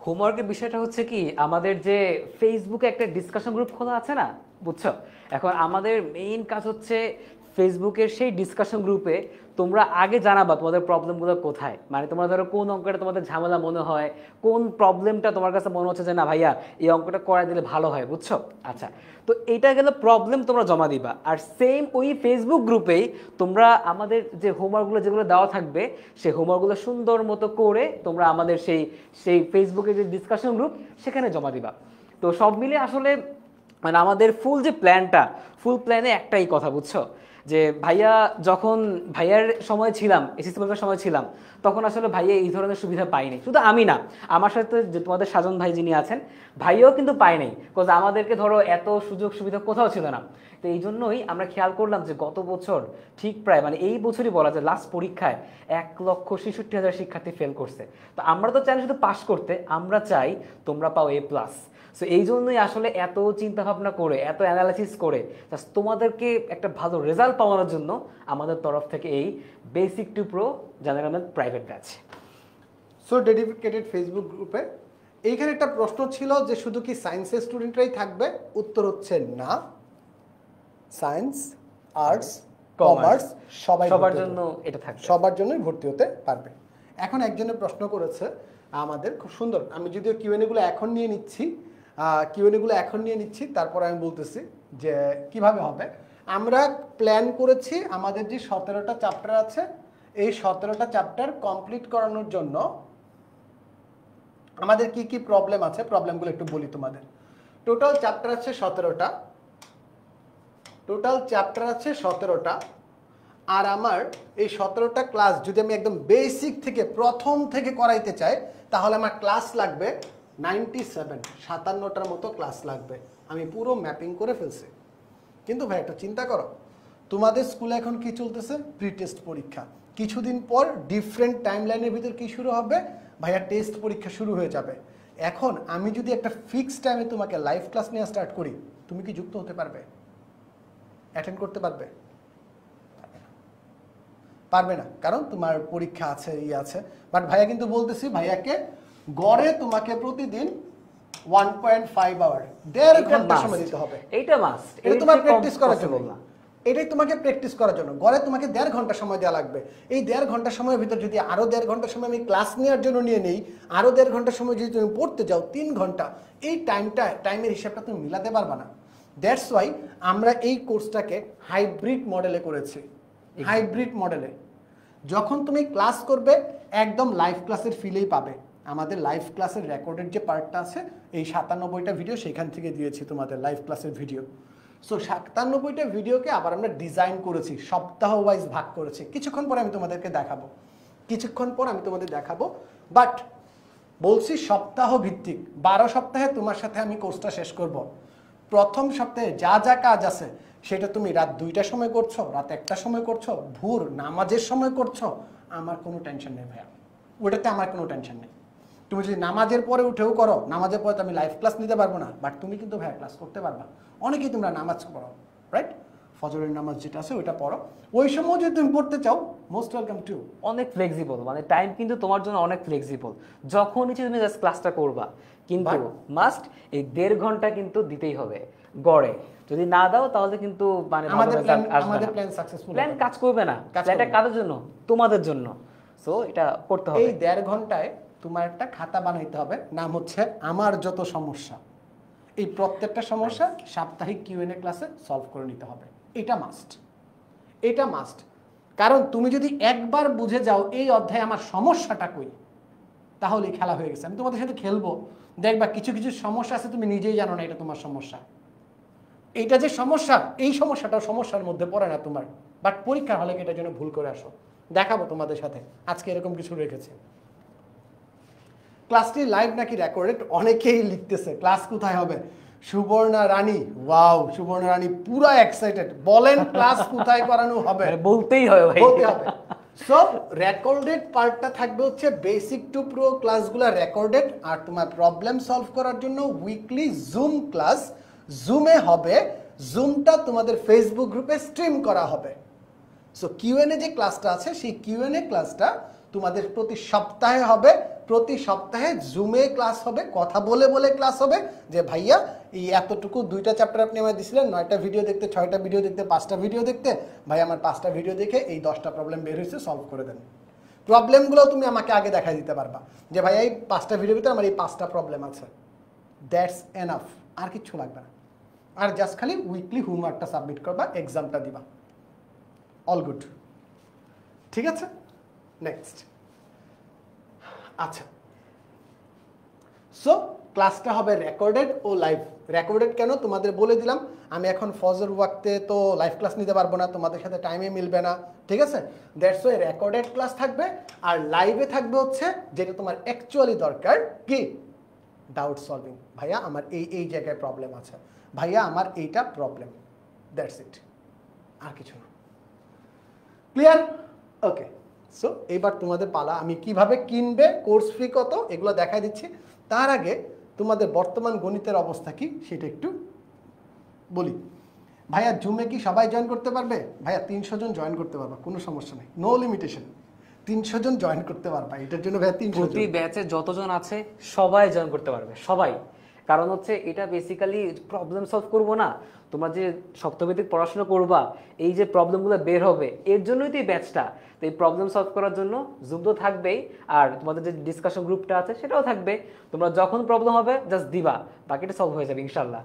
হোমওয়ার্কের বিষয়টা হচ্ছে কি, আমাদের যে ফেসবুকে একটা ডিসকাশন গ্রুপ খোলা আছে না, বুঝছো? এখন আমাদের মেইন কাজ হচ্ছে ফেসবুকের সেই ডিসকাশন গ্রুপে তোমরা আগে জানাবা তোমাদের প্রবলেমগুলো কোথায়। মানে তোমরা ধরো কোন অঙ্কটা তোমাদের ঝামেলা মনে হয়, কোন প্রবলেমটা তোমার কাছে মনে হচ্ছে যে না ভাইয়া এই অঙ্কটা করাই দিলে ভালো হয়, বুঝছো? আচ্ছা, তো এইটা গেলে প্রবলেম তোমরা জমা দিবা। আর সেম ওই ফেসবুক গ্রুপেই তোমরা আমাদের যে হোমওয়ার্কগুলো যেগুলো দেওয়া থাকবে, সেই হোমওয়ার্কগুলো সুন্দর মতো করে তোমরা আমাদের সেই সেই ফেসবুকের যে ডিসকাশন গ্রুপ সেখানে জমা দিবা। তো সব মিলে আসলে মানে আমাদের ফুল যে প্ল্যানটা, ফুল প্ল্যানে একটাই কথা, বুঝছো? যে ভাইয়া যখন ভাইয়ার সময় ছিলাম, এসএসসি পরীক্ষার সময় ছিলাম, তখন আসলে ভাইয়া এই ধরনের সুবিধা পাইনি। শুধু আমি না, আমার সাথে যে তোমাদের সাজন ভাই যিনি আছেন, ভাইয়াও কিন্তু পাই নাই। বিকজ আমাদেরকে ধরো এত সুযোগ সুবিধা কোথাও ছিল না। তো এই জন্যই আমরা খেয়াল করলাম যে গত বছর ঠিক প্রায় মানে এই বছরই বলা যায় লাস্ট পরীক্ষায় 1,66,000 শিক্ষার্থী ফেল করছে। তো আমরা তো চাই না শুধু পাস করতে, আমরা চাই তোমরা পাও A+। সো এই জন্যই আসলে এত চিন্তা ভাবনা করে, এত অ্যানালাইসিস করে জাস্ট তোমাদেরকে একটা ভালো রেজাল্ট পাওয়ানোর জন্য আমাদের তরফ থেকে এই basic to pro general math private batch. So dedicated Facebook গ্রুপে এইখানে একটা প্রশ্ন ছিল যে শুধু কি সায়েন্সের স্টুডেন্টরাই থাকবে? উত্তর হচ্ছে না, সায়েন্স, আর্টস, কমার্স সবার জন্য এটা থাকবে, সবার জন্যই ভর্তি হতে পারবে। এখন একজনের প্রশ্ন করেছে আমাদের, খুব সুন্দর, আমি যদিও কিউএনএগুলো এখন নিয়ে নিচ্ছি, তারপর আমি বলতেছি যে কিভাবে হবে। আমরা প্ল্যান করেছি আমাদের যে 17টা চ্যাপ্টার আছে, এই 17টা চ্যাপ্টার কমপ্লিট করানোর জন্য আমাদের কি কি প্রবলেম আছে, প্রবলেমগুলো একটু বলি তোমাদের। টোটাল চ্যাপ্টার আছে 17টা, আর আমার এই 17টা ক্লাস যদি আমি একদম বেসিক থেকে প্রথম থেকে করাইতে চাই, তাহলে আমার ক্লাস লাগবে 57টার মতো ক্লাস লাগবে। আমি পুরো ম্যাপিং করে ফেলছি। কিন্তু ভাই একটা চিন্তা করো, তোমাদের স্কুলে এখন কি চলতেছে? প্রি টেস্ট পরীক্ষা। কিছুদিন পর ডিফারেন্ট টাইমলাইনের ভিতর কি শুরু হবে? ভাইয়া টেস্ট পরীক্ষা শুরু হয়ে যাবে। এখন আমি যদি একটা ফিক্সড টাইমে তোমাকে লাইভ ক্লাস নিয়ে স্টার্ট করি, তুমি কি যুক্ত হতে পারবে? অ্যাটেন্ড করতে পারবে? পারবে না, কারণ তোমার পরীক্ষা আছে, আছে। বাট ভাইয়া কিন্তু বলতেছি, ভাইয়াকে গড়ে তোমাকে প্রতিদিন 1.5 আওয়ার, 1.5 ঘন্টা সময় দিতে হবে। এইটা মাস্ট, এটা তোমার প্র্যাকটিস করার জন্য না, এটাই তোমাকে প্র্যাকটিস করার জন্য। গড়ে তোমাকে 1.5 ঘন্টা সময় দেওয়া লাগবে। এই 1.5 ঘন্টা সময়ের ভিতর যদি আরো 1.5 ঘন্টা সময় আমি ক্লাস নেওয়ার জন্য নিয়ে নেই, আরো 1.5 ঘন্টা সময় যদি তুমি পড়তে যাও 3 ঘন্টা, এই টাইমের হিসাবটা তুমি মিলাতে পারবে না। দ্যাটস ওয়াই আমরা এই কোর্সটাকে হাইব্রিড মডেলে করেছি। হাইব্রিড মডেলে যখন তুমি ক্লাস করবে একদম লাইভ ক্লাসের ফিলেই পাবে। আমাদের লাইভ ক্লাসের রেকর্ডের যে পার্টটা আছে এই 97টা ভিডিও সেখান থেকে দিয়েছি তোমাদের লাইভ ক্লাসের ভিডিও। সো 97টা ভিডিওকে আবার আমরা ডিজাইন করেছি, সপ্তাহ ওয়াইজ ভাগ করেছি। কিছুক্ষণ পর আমি তোমাদের দেখাবো, বাট বলছি সপ্তাহ ভিত্তিক। 12 সপ্তাহে তোমার সাথে আমি কোর্সটা শেষ করব। প্রথম সপ্তাহে যা যা কাজ আছে সেটা তুমি রাত 2টার সময় করছো, রাত 1টার সময় করছো, ভোর নামাজের সময় করছো, আমার কোনো টেনশন নেই ভাইয়া, ওটাতে আমার কোনো টেনশন নেই। তুমি যদি নামাজের পরে উঠেও করো, নামাজের পরে তো আমি লাইভ ক্লাস নিতে পারবো না, বাট তুমি কিন্তু ভাইয়া ক্লাস করতে পারবা। অনেকেই তোমরা নামাজ পড়ো, রাইট? ফজরের নামাজ যেটা আছে ওইটা পড়ো, ওই সময় যদি তুমি পড়তে চাও মোস্ট ওয়েলকাম টু। অনেক ফ্লেক্সিবল, মানে টাইম কিন্তু তোমার জন্য অনেক ফ্লেক্সিবল। যখন ইচ্ছে তুমি জাস্ট ক্লাসটা করবা, কিন্তু মাস্ট এই 1.5 ঘন্টা কিন্তু দিতেই হবে গড়ে। যদি না দাও তাহলে কিন্তু মানে আমাদের প্ল্যান সাকসেসফুল প্ল্যান কাজ করবে না। প্ল্যানটা কাদের জন্য? তোমাদের জন্য। সো এটা করতে হবে। এই 1.5 ঘন্টায় তোমার একটা খাতা বানাইতে হবে, নাম হচ্ছে আমার যত সমস্যা। এই প্রত্যেকটা সমস্যা সাপ্তাহিক কিউএনএ ক্লাসে সলভ করে নিতে হবে। এটা মাস্ট। কারণ তুমি যদি একবার বুঝে যাও এই অধ্যায়ে আমার সমস্যাটা কই, তাহলেই খেলা হয়ে গেছে। আমি তোমাদের সাথে খেলবো, দেখবা কিছু কিছু সমস্যা আছে তুমি নিজেই জানো না এটা তোমার সমস্যা। এইটা যে সমস্যা, এই সমস্যাটা সমস্যার মধ্যে পড়ে না তোমার, বাট পরীক্ষার হলে এটার জন্য ভুল করে আসো। দেখাবো তোমাদের সাথে আজকে এরকম কিছু রেখেছে। ক্লাসটি লাইভ নাকি রেকর্ডেড? অনেকেই লিখতেছে ক্লাস কোথায় হবে। সুবর্ণা রানী, ওয়াও, সুবর্ণা রানী পুরো এক্সাইটেড। বলেন ক্লাস কোথায় করানো হবে? বলতেই হবে ভাই, বলতে হবে। সো রেকর্ডেড পার্টটা থাকবে হচ্ছে বেসিক টু প্রো ক্লাসগুলো রেকর্ডেড, আর তোমার প্রবলেম সলভ করার জন্য উইকলি জুম ক্লাস জুমে হবে। জুমটা তোমাদের ফেসবুক গ্রুপে স্ট্রিম করা হবে। সো কিউএনএ যে ক্লাসটা আছে সেই কিউএনএ ক্লাসটা তোমাদের প্রতি সপ্তাহে হবে। প্রতি সপ্তাহে জুমে ক্লাস হবে, কথা বলে বলে ক্লাস হবে যে ভাইয়া এই এতটুকু 2টা চ্যাপ্টার আপনি আমায় দিছিলেন, 9টা ভিডিও দেখতে, 6টা ভিডিও দেখতে, 5টা ভিডিও দেখতে, ভাই আমার 5টা ভিডিও দেখে এই 10টা প্রবলেম বের হয়েছে, সলভ করে দেন। প্রবলেমগুলো তুমি আমাকে আগে দেখাই দিতে পারবা যে ভাইয়া এই 5টা ভিডিওর ভিতরে আমার এই 5টা প্রবলেম আছে। দ্যাটস এনাফ, আর কিচ্ছু লাগবে না। আর জাস্ট খালি উইকলি হোমওয়ার্কটা সাবমিট করবা, এক্সামটা দিবা, অল গুড। ঠিক আছে, নেক্সট। আচ্ছা, সো ক্লাসটা হবে রেকর্ডেড ও লাইভ। রেকর্ডেড কেন তোমাদের বলে দিলাম, আমি এখন ফজর ওয়াক্তে তো লাইভ ক্লাস নিতে পারবো না, তোমাদের সাথে টাইমে মিলবে না, ঠিক আছে? দ্যাটস ওয়াই রেকর্ডেড ক্লাস থাকবে, আর লাইভে থাকবে হচ্ছে যেটা তোমার অ্যাকচুয়ালি দরকার, কি ডাউট সলভিং। ভাইয়া আমার এই জায়গায় প্রবলেম আছে, ভাইয়া আমার এইটা প্রবলেম, দ্যাটস ইট, আর কিছু না। ক্লিয়ার? ওকে, সো এইবার তোমাদের পালা। আমি কিভাবে কিনবে, কোর্স ফি কত, এগুলো দেখাই দিচ্ছি। তার আগে তোমাদের বর্তমান গণিতের অবস্থা কি সেটা একটু বলি। ভাইয়া জুমে কি সবাই জয়েন করতে পারবে? ভাইয়া 300 জন জয়েন করতে পারবা, কোনো সমস্যা নেই, নো লিমিটেশন। 300 জন জয়েন করতে পারবা, এটার জন্য ভাইয়া 300 প্রতি ব্যাচে যতজন আছে সবাই জয়েন করতে পারবে, সবাই। কারণ হচ্ছে এটা বেসিক্যালি প্রবলেম সলভ করবো না, তোমরা যে সপ্তাহভিত্তিক পড়াশোনা করবা, এই যে প্রবলেমগুলো বের হবে এর জন্যই তো এই ব্যাচটা। তো এই প্রবলেম সলভ করার জন্য জুম তো থাকবেই, আর তোমাদের যে ডিসকাশন গ্রুপটা আছে সেটাও থাকবে। তোমরা যখন প্রবলেম হবে জাস্ট দিবা, বাকিটা সলভ হয়ে যাবে ইনশাআল্লাহ।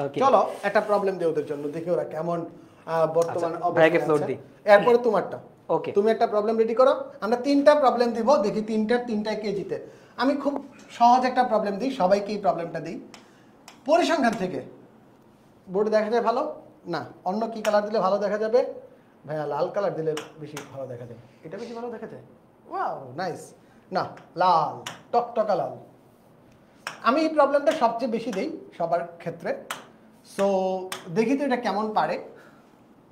ওকে, চলো একটা প্রবলেম দিই ওদের জন্য, দেখি ওরা কেমন বর্তমান ভাইকে ফ্লোর দিই। এরপরে তোমারটা। ওকে, তুমি একটা প্রবলেম রেডি করো, আমরা 3টা প্রবলেম দিব, দেখি 3টায় কে জিতে। আমি খুব সহজ একটা প্রবলেম দিই, সবাইকে এই প্রবলেমটা দিই। পরিসংখ্যান থেকে বোর্ডে দেখা যায় ভালো না, অন্য কি কালার দিলে ভালো দেখা যাবে? ভাইয়া লাল কালার দিলে বেশি ভালো দেখা যায়, এটা বেশি ভালো দেখা যায়। Wow, nice. না, লাল, টকটকা লাল। আমি এই প্রবলেমটা সবচেয়ে বেশি দিই সবার ক্ষেত্রে। সো দেখি তো এটা কেমন পারে।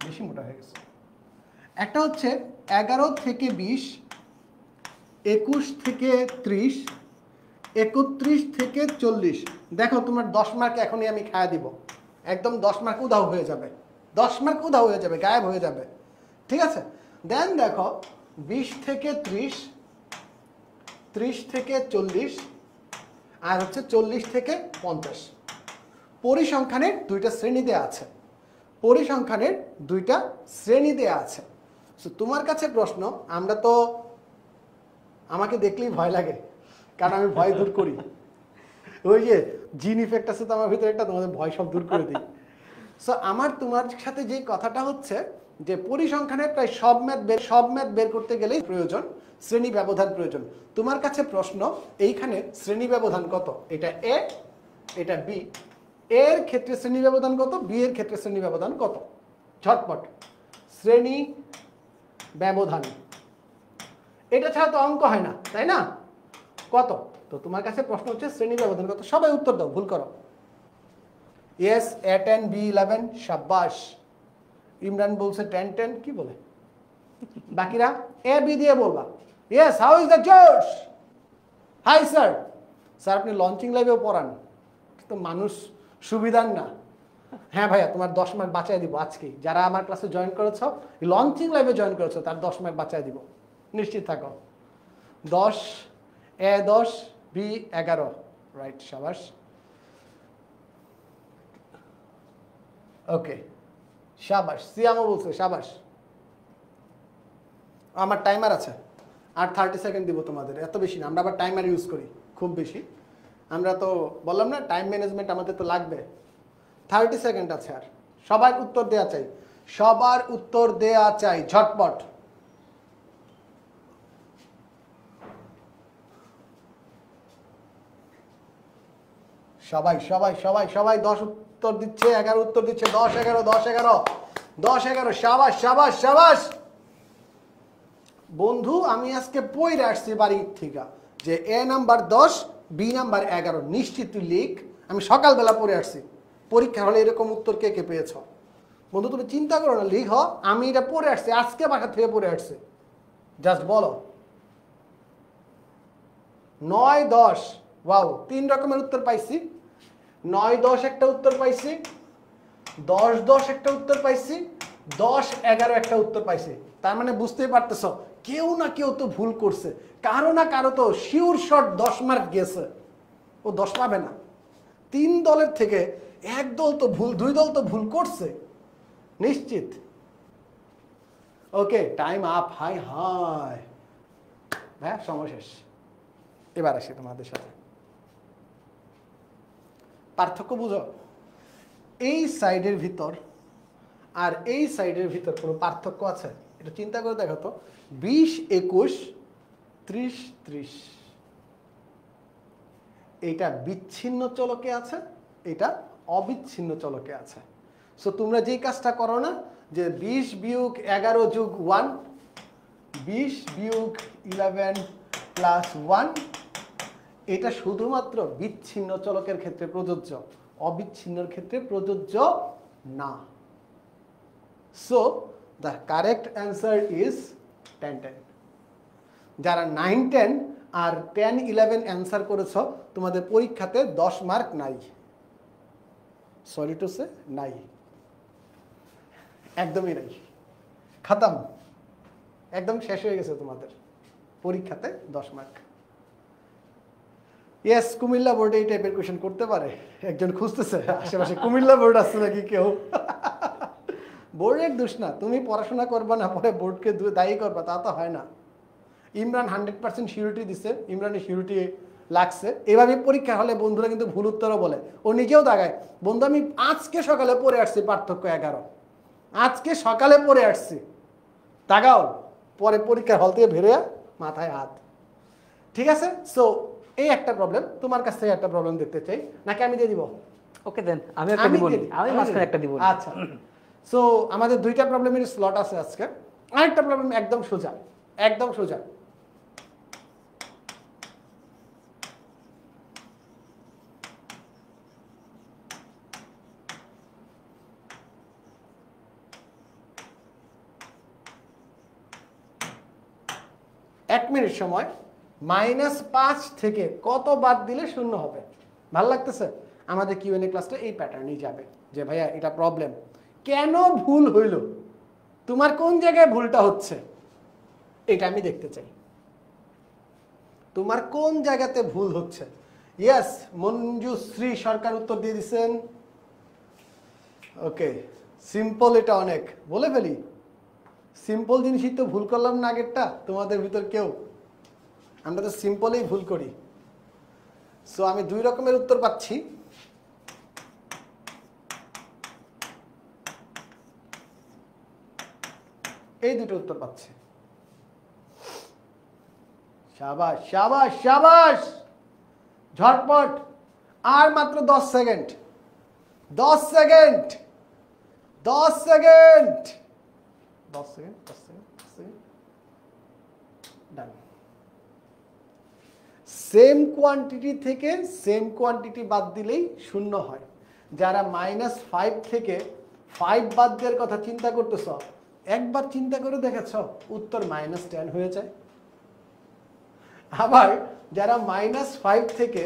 বেশি মোটা হয়ে গেছে। একটা হচ্ছে 11 থেকে 20, 21 থেকে 30, 31 থেকে 40। দেখো তোমার 10 মার্ক এখনই আমি খাইয়া দিব, একদম 10 মার্ক উধাও হয়ে যাবে, 10 মার্ক উধাও হয়ে যাবে, গায়েব হয়ে যাবে, ঠিক আছে? দেন দেখো 20 থেকে 30, 30 থেকে 40, আর হচ্ছে 40 থেকে 50। পরিসংখ্যানের 2টা শ্রেণী দেয়া আছে, পরিসংখ্যানের 2টা শ্রেণী দেয়া আছে। সো তোমার কাছে প্রশ্ন, আমরা তো, আমাকে দেখলেই ভয় লাগে, কারণ আমি ভয় দূর করি। ওই যে জিন ইফেক্ট আছে তো আমার ভিতরে একটা, তোমাদের ভয় সব দূর করে দিই। সো আমার তোমার সাথে যে কথাটা হচ্ছে যে পরিসংখ্যানের প্রায় সব ম্যাথ বের করতে গেলেই প্রয়োজন শ্রেণী ব্যবধান প্রয়োজন। তোমার কাছে প্রশ্ন, এইখানে শ্রেণী ব্যবধান কত? এটা এ, এটা বি। এর ক্ষেত্রে শ্রেণী ব্যবধান কত, বি এর ক্ষেত্রে শ্রেণী ব্যবধান কত? ঝটপট শ্রেণী ব্যবধান, এটা ছাড়া তো অঙ্ক হয় না, তাই না? কত? তো তোমার কাছে প্রশ্ন হচ্ছে শ্রেণী ব্যবধান কত। সবাই উত্তর দাও, ভুল করো। Yes, A10 B11, শাবাশ। ইমরান বলছে 10 কি বলে? বাকিরা এ বি দিয়ে বলবা। ইয়েস, হাউ ইজ দ্য জোশ? Hi sir. স্যার আপনি লঞ্চিং লাইভেও পড়ান, তো মানুষ সুবিধার না। হ্যাঁ ভাইয়া, তোমার 10 মার্ক বাঁচাই দিব আজকেই। যারা আমার ক্লাসে জয়েন করেছো, লঞ্চিং লাইভে জয়েন করেছো, তার 10 মার্ক বাঁচাই দিব, নিশ্চিত থাকো। 10 এ 10 বি 11, রাইট, শাবাশ। ওকে, শাবাশ। সিয়ামও বলছে শাবাশ। আমার টাইমার আছে, আর 30 সেকেন্ড দিব তোমাদের, এত বেশি না। আমরা আবার টাইমার ইউজ করি খুব বেশি। আমরা তো বললাম না, টাইম ম্যানেজমেন্ট আমাদের তো লাগবে। 30 সেকেন্ড আছে। আর সবার উত্তর দেয়া চাই, সবার উত্তর দেয়া চাই, ঝটপট। সবাই সবাই সবাই সবাই 10 উত্তর দিচ্ছে, 11 উত্তর দিচ্ছে। 10 11 10 11 10 11, শাবাশ শাবাশ শাবাশ। বন্ধু আমি আজকে পড়ে আসছি বাড়ির থেকে যে এ নাম্বার 10 বি নাম্বার 11, নিশ্চিত তুই লিখ। আমি সকালবেলা পড়ে আসছি, পরীক্ষা হলে এরকম উত্তর কে কে পেয়েছ? বন্ধু তুমি চিন্তা করো না, লিখ। আমি এটা পড়ে আসছি, আজকে বাসা থেকে পড়ে আসছি। জাস্ট বলো। 9 10, ওয়াও, 3 রকমের উত্তর পাইছি। 9 10 একটা উত্তর পাইছি, 10 10 একটা উত্তর পাইছি, 10 11 একটা উত্তর পাইছি। তার মানে বুঝতেই পারতেছ, কেউ না কেউ তো ভুল করছে, কারো না কারো তো শিওর শট 10 মার্ক গেছে। ও 10 পাবে না। 3 দলের থেকে 1 দল তো ভুল, 2 দল তো ভুল করছে নিশ্চিত। ওকে, টাইম আপ। হাই হাই হ্যাঁ, সময় শেষ। এবার আসি তোমাদের সাথে। পার্থক্য বুঝো? এই সাইডের ভিতর আর এই সাইডের ভিতর কোনো পার্থক্য আছে? এটা চিন্তা করে দেখো তো। 20 21 30 30, এইটা বিচ্ছিন্ন চলকে আছে, এটা অবিচ্ছিন্ন চলকে আছে। সো তোমরা যেই কাজটা করো না, যে 20 বিয়োগ 11 যোগ 1, 20 বিয়োগ 11 প্লাস 1, এটা শুধুমাত্র বিচ্ছিন্ন চলকের ক্ষেত্রে প্রযোজ্য, অবিচ্ছিন্নর ক্ষেত্রে প্রযোজ্য না। So the correct answer is 10 10। যারা 9 10 আর 10 11 অ্যান্সার করেছ, তোমাদের পরীক্ষাতে 10 মার্ক নাই। সরি টু সে, নাই, একদমই নাই, খতম, একদম শেষ হয়ে গেছে তোমাদের পরীক্ষাতে 10 মার্ক। ইয়েস, কুমিল্লা বোর্ডে এই টাইপের কোয়েশ্চেন করতে পারে। একজন খুঁজতেছে আশেপাশে, কুমিল্লা বোর্ড আসছে নাকি কেউ? বোর্ডের দোষ না, তুমি পড়াশোনা করবা না, পরে বোর্ডকে দায়ী করবা, তা তো হয় না। ইমরান 100% সিউরিটি দিছে, ইমরানের সিউরিটি লাগছে। এভাবে পরীক্ষা হলে বন্ধুরা কিন্তু ভুল উত্তরও বলে, ও নিজেও দাগায়। বন্ধু আমি আজকে সকালে পড়ে আসছি পার্থক্য 11, আজকে সকালে পড়ে আসছি, দাগাও। পরে পরীক্ষার হল থেকে বেরোয় মাথায় হাত। ঠিক আছে? সো এই একটা প্রবলেম। তোমার কাছ থেকে একটা প্রবলেম দেখতে চাই, নাকি আমি দিয়ে দিব? ওকে দেন, আমি একটা দিব, আমি মাঝখানে একটা দিব। আচ্ছা, সো আমাদের 2টা প্রবলেমের স্লট আছে আজকে। আরেকটা প্রবলেম একদম সোজা, একদম সোজা। এক মিনিট সময়, -5 থেকে কত বাদ দিলে 0 হবে? ভালো লাগতেছে? আমাদের কিউএনএ ক্লাসটা এই প্যাটার্নেই যাবে, যে ভাইয়া এটা প্রবলেম, কেন ভুল হইল, তোমার কোন জায়গায় ভুলটা হচ্ছে, এটা আমি দেখতে চাই। তোমার কোন জায়গাতে ভুল হচ্ছে? ইয়েস, মঞ্জুশ্রী সরকার উত্তর দিয়ে দিচ্ছেন। ওকে, সিম্পল, এটা অনেক বলে ফেলি। সিম্পল জিনিসই তো ভুল করলাম না আগেরটা, তোমাদের ভিতর কেউ? আমরা তো সিম্পলেই ভুল করি। সো আমি 2 রকমের উত্তর পাচ্ছি। এই দুটো উত্তর পাচ্ছে। শাবাশ শাবাশ শাবাশ, ঝটপট। আর মাত্র 10 second, 10 second, 10 second, 10 second, 10 second, 10 second. Done. Same quantity থেকে সেম কোয়ান্টিটি বাদ দিলেই শূন্য হয়। যারা -5 থেকে 5 বাদ দেওয়ার কথা চিন্তা করতেছ, একবার চিন্তা করে দেখেছ উত্তর -10 হয়ে যায়। আবার যারা -5 থেকে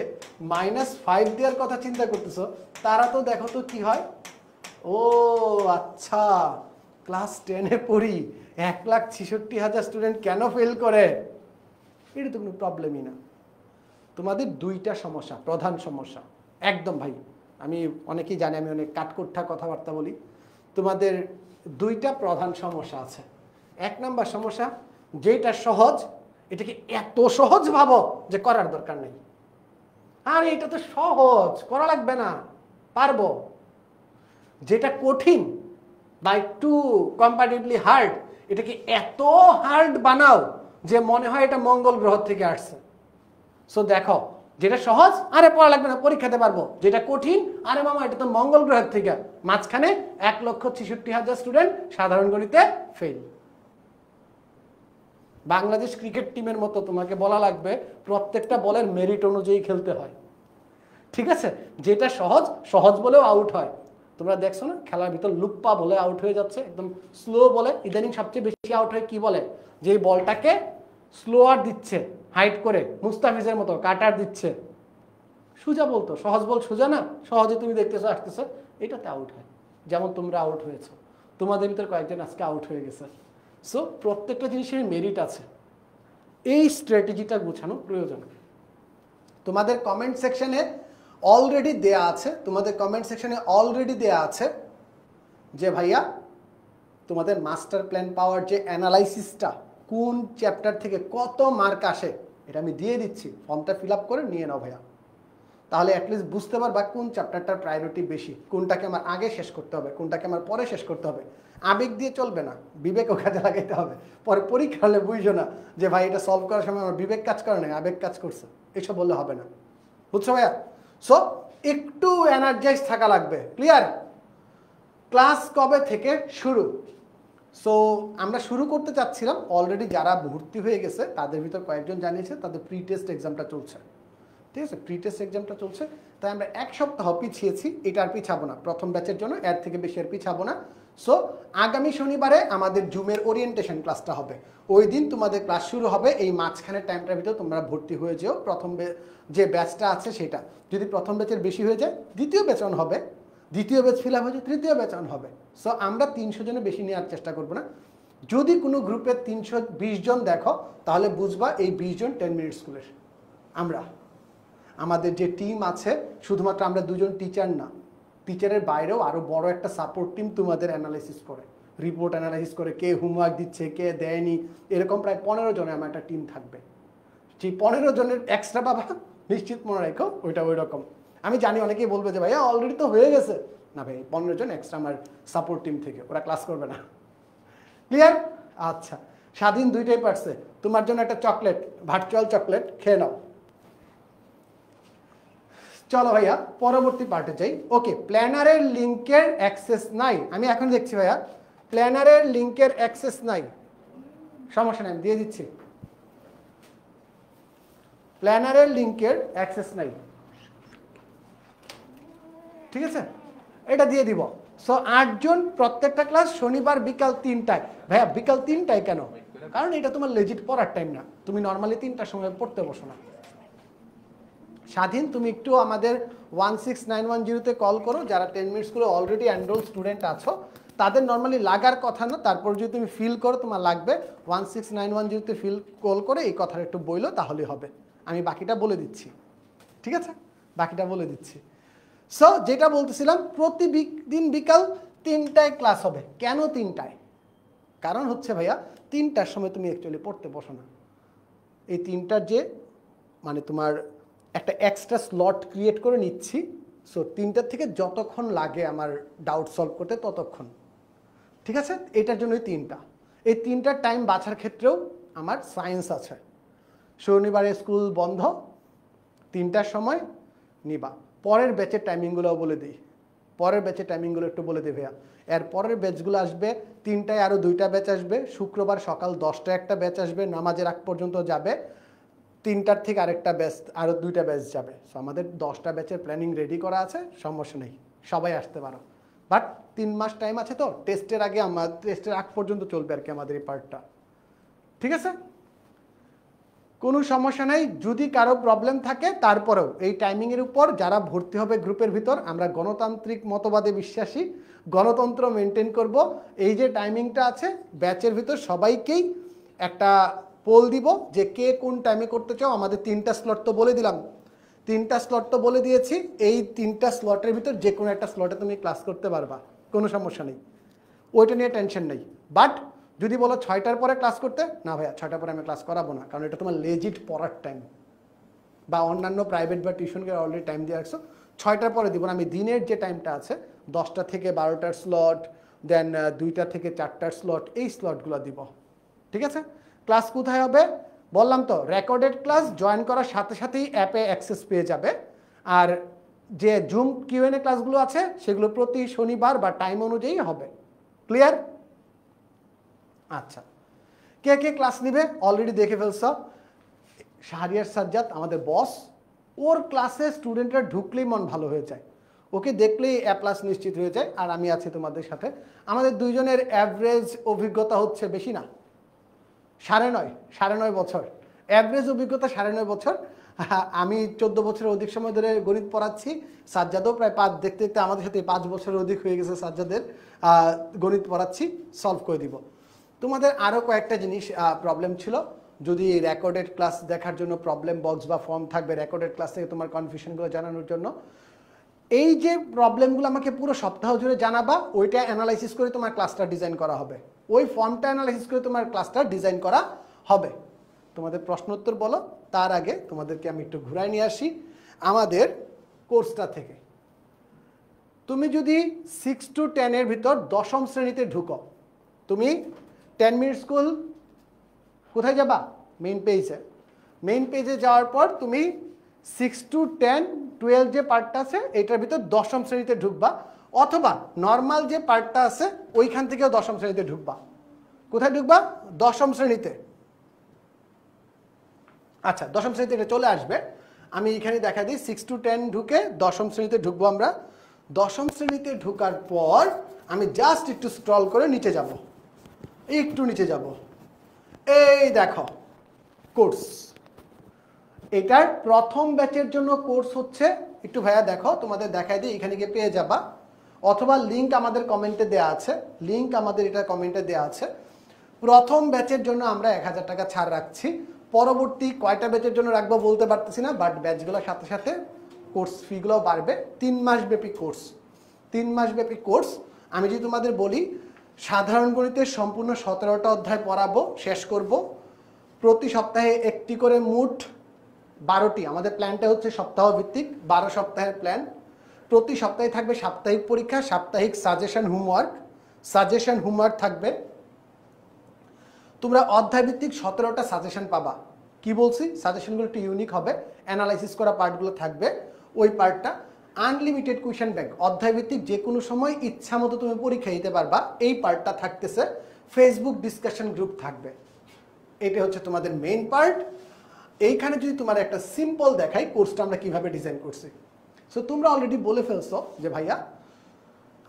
-5 দেওয়ার কথা চিন্তা করতেছ, তারা তো দেখো তো কি হয়। ও আচ্ছা, ক্লাস 10-এ পড়ি, 1,66,000 স্টুডেন্ট কেন ফেল করে? এটা তো কোনো প্রবলেমই না। তোমাদের দুইটা সমস্যা, প্রধান সমস্যা একদম ভাই, আমি অনেকেই জানি আমি অনেক কাটকুট্টা কথাবার্তা বলি। তোমাদের দুইটা প্রধান সমস্যা আছে। 1 নাম্বার সমস্যা, যেটা সহজ এটাকে এত সহজ ভাবো যে করার দরকার নেই। আর এটা তো সহজ, করা লাগবে না, পারবো। যেটা কঠিন বা একটু কম্পারেটিভলি হার্ড, এটাকে এত হার্ড বানাও যে মনে হয় এটা মঙ্গল গ্রহ থেকে আসছে। সো দেখো, যেটা সহজ আরে পড়া লাগবে না, পরীক্ষাতে পারবো। যেটা কঠিন আরে মামা এটা তো মঙ্গল গ্রহের থেকে, মাঝখানে 1,66,000 স্টুডেন্ট সাধারণ গণিতে ফেল। বাংলাদেশ ক্রিকেট টিমের মতো তোমাকে বলা লাগবে প্রত্যেকটা বলের মেরিট অনুযায়ী খেলতে হয়, ঠিক আছে? যেটা সহজ, সহজ বলেও আউট হয়। তোমরা দেখছো না খেলার ভিতর লুপ্পা বলে আউট হয়ে যাচ্ছে, একদম স্লো বলে। ইদানিং সবচেয়ে বেশি আউট হয় কি বলে? যে বলটাকে স্লোয়ার দিচ্ছে, হাইট করে, মুস্তাফিজের মতো কাটার দিচ্ছে। সোজা বলতো, সহজ বল সোজা না, সহজে তুমি দেখতেছো আসতেছো, এটাতে আউট হয়। যেমন তোমরা আউট হয়েছো, তোমাদের ভিতর কয়েকজন আজকে আউট হয়ে গেছে। সো প্রত্যেকটা জিনিসের মেরিট আছে, এই স্ট্র্যাটেজিটা গোছানো প্রয়োজন। তোমাদের কমেন্ট সেকশনে অলরেডি দেয়া আছে, তোমাদের কমেন্ট সেকশনে অলরেডি দেয়া আছে যে ভাইয়া তোমাদের মাস্টার প্ল্যান পাওয়ার যে অ্যানালাইসিসটা, কোন চ্যাপ্টার থেকে কত মার্ক আসে, এটা আমি দিয়ে দিচ্ছি। ফর্মটা ফিল আপ করে নিয়ে নাও ভাইয়া, তাহলে অ্যাটলিস্ট বুঝতে পারবা কোন চ্যাপ্টারটার প্রায়োরিটি বেশি, কোনটাকে আমার আগে শেষ করতে হবে, কোনটাকে আমার পরে শেষ করতে হবে। আবেগ দিয়ে চলবে না, বিবেকও কাজে লাগাইতে হবে। পরে পরীক্ষা হলে বুঝছো না যে ভাই এটা সলভ করার সময় আমার বিবেক কাজ করে না, আবেগ কাজ করছে, এসব বললে হবে না। বুঝছো ভাইয়া? সো একটু এনার্জাইজ থাকা লাগবে। ক্লিয়ার? ক্লাস কবে থেকে শুরু? সো আমরা শুরু করতে চাচ্ছিলাম, অলরেডি যারা ভর্তি হয়ে গেছে তাদের ভিতর কয়েকজন জানিয়েছে তাদের প্রি টেস্ট এক্সামটা চলছে, ঠিক আছে? প্রি টেস্ট এক্সামটা চলছে, তাই আমরা 1 সপ্তাহ পিছিয়েছি। এটা আর পিছাবো না, প্রথম ব্যাচের জন্য এর থেকে বেশি আর পিছাবো না। সো আগামী শনিবারে আমাদের জুমের ওরিয়েন্টেশন ক্লাসটা হবে, ওই দিন তোমাদের ক্লাস শুরু হবে। এই মাঝখানের টাইমটার ভিতর তোমরা ভর্তি হয়ে যেও। প্রথম যে ব্যাচটা আছে সেটা যদি প্রথম ব্যাচের বেশি হয়ে যায়, দ্বিতীয় ব্যাচ অন হবে, দ্বিতীয় ব্যাচ ফিল আপ হয়ে যায়, তৃতীয় ব্যাচ অন হবে। সো আমরা 300 জনের বেশি নেওয়ার চেষ্টা করবো না। যদি কোনো গ্রুপে 320 জন দেখো, তাহলে বুঝবা এই 20 জন 10 মিনিট স্কুলের। আমরা আমাদের যে টিম আছে, শুধুমাত্র আমরা 2 জন টিচার না, টিচারের বাইরেও আরও বড় একটা সাপোর্ট টিম তোমাদের অ্যানালাইসিস করে, রিপোর্ট অ্যানালাইসিস করে, কে হোমওয়ার্ক দিচ্ছে, কে দেয়নি, এরকম প্রায় 15 জনের আমার একটা টিম থাকবে। সেই 15 জনের এক্সট্রা বাবা নিশ্চিত মনে রাখো, ওইটা ওই রকম। আমি জানি অনেকেই বলবে যে ভাইয়া অলরেডি তো হয়ে গেছে। না ভাই, 15 জন এক্সট্রা আমার সাপোর্ট টিম থেকে, ওরা ক্লাস করবে না। ক্লিয়ার? আচ্ছা, স্বাধীন 2টাই পারছে। তোমার জন্য একটা চকলেট, ভার্চুয়াল চকলেট, খেয়ে নাও। চলো ভাইয়া পরবর্তী পার্টে যাই। ওকে, প্ল্যানারের লিঙ্কের অ্যাক্সেস নাই। আমি এখন দেখছি ভাইয়া প্ল্যানারের লিঙ্কের অ্যাক্সেস নাই, সমস্যা নাই, আমি দিয়ে দিচ্ছি। প্ল্যানারের লিঙ্কের অ্যাক্সেস নাই, ঠিক আছে? এটা দিয়ে দিব। সো 8 জন, প্রত্যেকটা ক্লাস শনিবার বিকাল 3টায়। ভাইয়া বিকাল 3টায় কেন? কারণ এটা তোমার লেজিট পড়ার টাইম না, তুমি নর্মালি 3টার সময় পড়তে বসো না। স্বাধীন, তুমি একটু আমাদের 16910-তে কল করো। যারা 10 মিনিট স্কুলে অলরেডি এনরোল স্টুডেন্ট আছো, তাদের নর্মালি লাগার কথা না, তারপর যদি তুমি ফিল করো তোমার লাগবে, 16910-তে কল করে এই কথাটা একটু বইলো, তাহলেই হবে। আমি বাকিটা বলে দিচ্ছি, ঠিক আছে? বাকিটা বলে দিচ্ছি। সো যেটা বলতেছিলাম, প্রতিদিন বিকাল 3টায় ক্লাস হবে। কেন 3টায়? কারণ হচ্ছে ভাইয়া 3টার সময় তুমি অ্যাকচুয়ালি পড়তে বসো না। এই 3টার যে মানে তোমার একটা এক্সট্রা স্লট ক্রিয়েট করে নিচ্ছি। সো 3টার থেকে যতক্ষণ লাগে আমার ডাউট সলভ করতে ততক্ষণ, ঠিক আছে? এটার জন্যই 3টা। এই 3টা টাইম বাছার ক্ষেত্রেও আমার সায়েন্স আছে। শনিবারে স্কুল বন্ধ, 3টার সময় নিবা। পরের ব্যাচের টাইমিংগুলোও বলে দিই, পরের ব্যাচের টাইমিংগুলো একটু বলে দিই ভাইয়া। এর পরের ব্যাচগুলো আসবে 3টায়, আরও 2টা ব্যাচ আসবে। শুক্রবার সকাল 10টায় একটা ব্যাচ আসবে, নামাজের আগ পর্যন্ত যাবে। 3টার থেকে আরেকটা ব্যাচ, আরও 2টা ব্যাচ যাবে। সো আমাদের 10টা ব্যাচের প্ল্যানিং রেডি করা আছে, সমস্যা নেই, সবাই আসতে পারো। বাট 3 মাস টাইম আছে তো, টেস্টের আগে টেস্টের আগ পর্যন্ত চলবে আর কি আমাদের এই পার্টটা, ঠিক আছে? কোনো সমস্যা নেই। যদি কারো প্রবলেম থাকে তারপরেও এই টাইমিংয়ের উপর যারা ভর্তি হবে গ্রুপের ভিতর, আমরা গণতান্ত্রিক মতবাদে বিশ্বাসী, গণতন্ত্র মেনটেন করব। এই যে টাইমিংটা আছে ব্যাচের ভিতর সবাইকেই একটা পোল দিব যে কে কোন টাইমে করতে চাও। আমাদের 3টা স্লট তো বলে দিলাম, 3টা স্লট তো বলে দিয়েছি। এই 3টা স্লটের ভিতর যে কোনো একটা স্লটে তুমি ক্লাস করতে পারবা, কোনো সমস্যা নেই, ওইটা নিয়ে টেনশন নেই। বাট যদি বলো 6টার পরে ক্লাস করতে, না ভাইয়া 6টার পরে আমি ক্লাস করাবো না, কারণ এটা তোমার লেজিট পড়ার টাইম, বা অন্যান্য প্রাইভেট বা টিউশনকে অলরেডি টাইম দিয়ে রাখছো। 6টার পরে দিব না, আমি দিনের যে টাইমটা আছে 10টা থেকে 12টার স্লট, দেন 2টা থেকে 4টার স্লট, এই স্লটগুলো দিব, ঠিক আছে? ক্লাস কোথায় হবে বললাম তো, রেকর্ডেড ক্লাস জয়েন করার সাথে সাথেই অ্যাপে অ্যাক্সেস পেয়ে যাবে। আর যে জুম কিউএনএ ক্লাসগুলো আছে সেগুলো প্রতি শনিবার বা টাইম অনুযায়ী হবে। ক্লিয়ার? আচ্ছা, কে কে ক্লাস নিবে অলরেডি দেখে ফেলছ। শাহরিয়ার সাজ্জাদ আমাদের বস, ওর ক্লাসে স্টুডেন্টরা ঢুকলেই মন ভালো হয়ে যায়, ওকে দেখলেই এ প্লাস নিশ্চিত হয়ে যায়। আর আমি আছি তোমাদের সাথে। আমাদের দুইজনের অ্যাভারেজ অভিজ্ঞতা হচ্ছে বেশি না, 9.5 বছর অ্যাভারেজ অভিজ্ঞতা, 9.5 বছর। আমি 14 বছরের অধিক সময় ধরে গণিত পড়াচ্ছি, সাজ্জাদও প্রায় 5, দেখতে দেখতে আমাদের সাথে 5 বছরের অধিক হয়ে গেছে সাজ্জাদের। গণিত পড়াচ্ছি, সলভ করে দিব। তোমাদের আরও কয়েকটা জিনিস প্রবলেম ছিল, যদি রেকর্ডেড ক্লাস দেখার জন্য প্রবলেম বক্স বা ফর্ম থাকবে রেকর্ডেড ক্লাস থেকে তোমার কনফিউশনগুলো জানানোর জন্য। এই যে প্রবলেমগুলো আমাকে পুরো সপ্তাহ জুড়ে জানাবা, ওইটা অ্যানালাইসিস করে তোমার ক্লাসটা ডিজাইন করা হবে, ওই ফর্মটা অ্যানালাইসিস করে তোমার ক্লাসটা ডিজাইন করা হবে। তোমাদের প্রশ্ন উত্তর বলো, তার আগে তোমাদেরকে আমি একটু ঘুরাই নিয়ে আসি আমাদের কোর্সটা থেকে। তুমি যদি 6 to 10 এর ভিতর 10ম শ্রেণীতে ঢুকো, তুমি 10 মিনিট স্কুল কোথায় যাবা? মেইন পেজে। মেইন পেজে যাওয়ার পর তুমি 6 to 10, 12 যে পার্টটা আছে এটার ভিতর 10ম শ্রেণীতে ঢুকবা, অথবা নর্মাল যে পার্টটা আছে ওইখান থেকেও 10ম শ্রেণীতে ঢুকবা। কোথায় ঢুকবা? 10ম শ্রেণীতে। আচ্ছা, 10ম শ্রেণীতে এটা চলে আসবে। আমি এখানে দেখা দিই 6 to 10 ঢুকে 10ম শ্রেণীতে ঢুকবো আমরা। 10ম শ্রেণীতে ঢুকার পর আমি জাস্ট একটু স্ক্রল করে নিচে যাব, একটু নিচে যাব, এই দেখো কোর্স। এটার প্রথম ব্যাচের জন্য কোর্স হচ্ছে, একটু ভাইয়া দেখো, তোমাদের দেখাই দিই, এখানে গিয়ে পেয়ে যাবা, অথবা লিঙ্ক আমাদের কমেন্টে দেওয়া আছে, লিঙ্ক আমাদের এটা কমেন্টে দেওয়া আছে। প্রথম ব্যাচের জন্য আমরা 1000 টাকা ছাড় রাখছি। পরবর্তী কয়টা ব্যাচের জন্য রাখবো বলতে পারতেছি না, বাট ব্যাচগুলোর সাথে সাথে কোর্স ফিগুলোও বাড়বে। 3 মাস ব্যাপী কোর্স, 3 মাস ব্যাপী কোর্স। আমি যদি তোমাদের বলি, সাধারণ গণিতের সম্পূর্ণ 17টা অধ্যায় পড়াবো, শেষ করব। প্রতি সপ্তাহে একটি করে মোট 12টি, আমাদের প্ল্যানটা হচ্ছে সপ্তাহ ভিত্তিক, 12 সপ্তাহের প্ল্যান। প্রতি সপ্তাহে থাকবে সাপ্তাহিক পরীক্ষা, সাপ্তাহিক সাজেশন হোমওয়ার্ক থাকবে। তোমরা অধ্যায় ভিত্তিক 17টা সাজেশন পাবা। কি বলছি? সাজেশনগুলো একটু ইউনিক হবে, অ্যানালাইসিস করা পার্টগুলো থাকবে। ওই পার্টটা আনলিমিটেড কোয়েশ্চেন ব্যাংক, অধ্যায় ভিত্তিক যে কোনো সময় ইচ্ছা মতো তুমি পরীক্ষা দিতে পারবা। এই পার্টটা থাকতেছে, ফেসবুক ডিসকাশন গ্রুপ থাকবে। এটা হচ্ছে তোমাদের মেইন পার্ট। এইখানে যদি তোমার একটা সিম্পল দেখাই কোর্সটা আমরা কিভাবে ডিজাইন করছি। সো তোমরা অলরেডি বলে ফেলছো যে ভাইয়া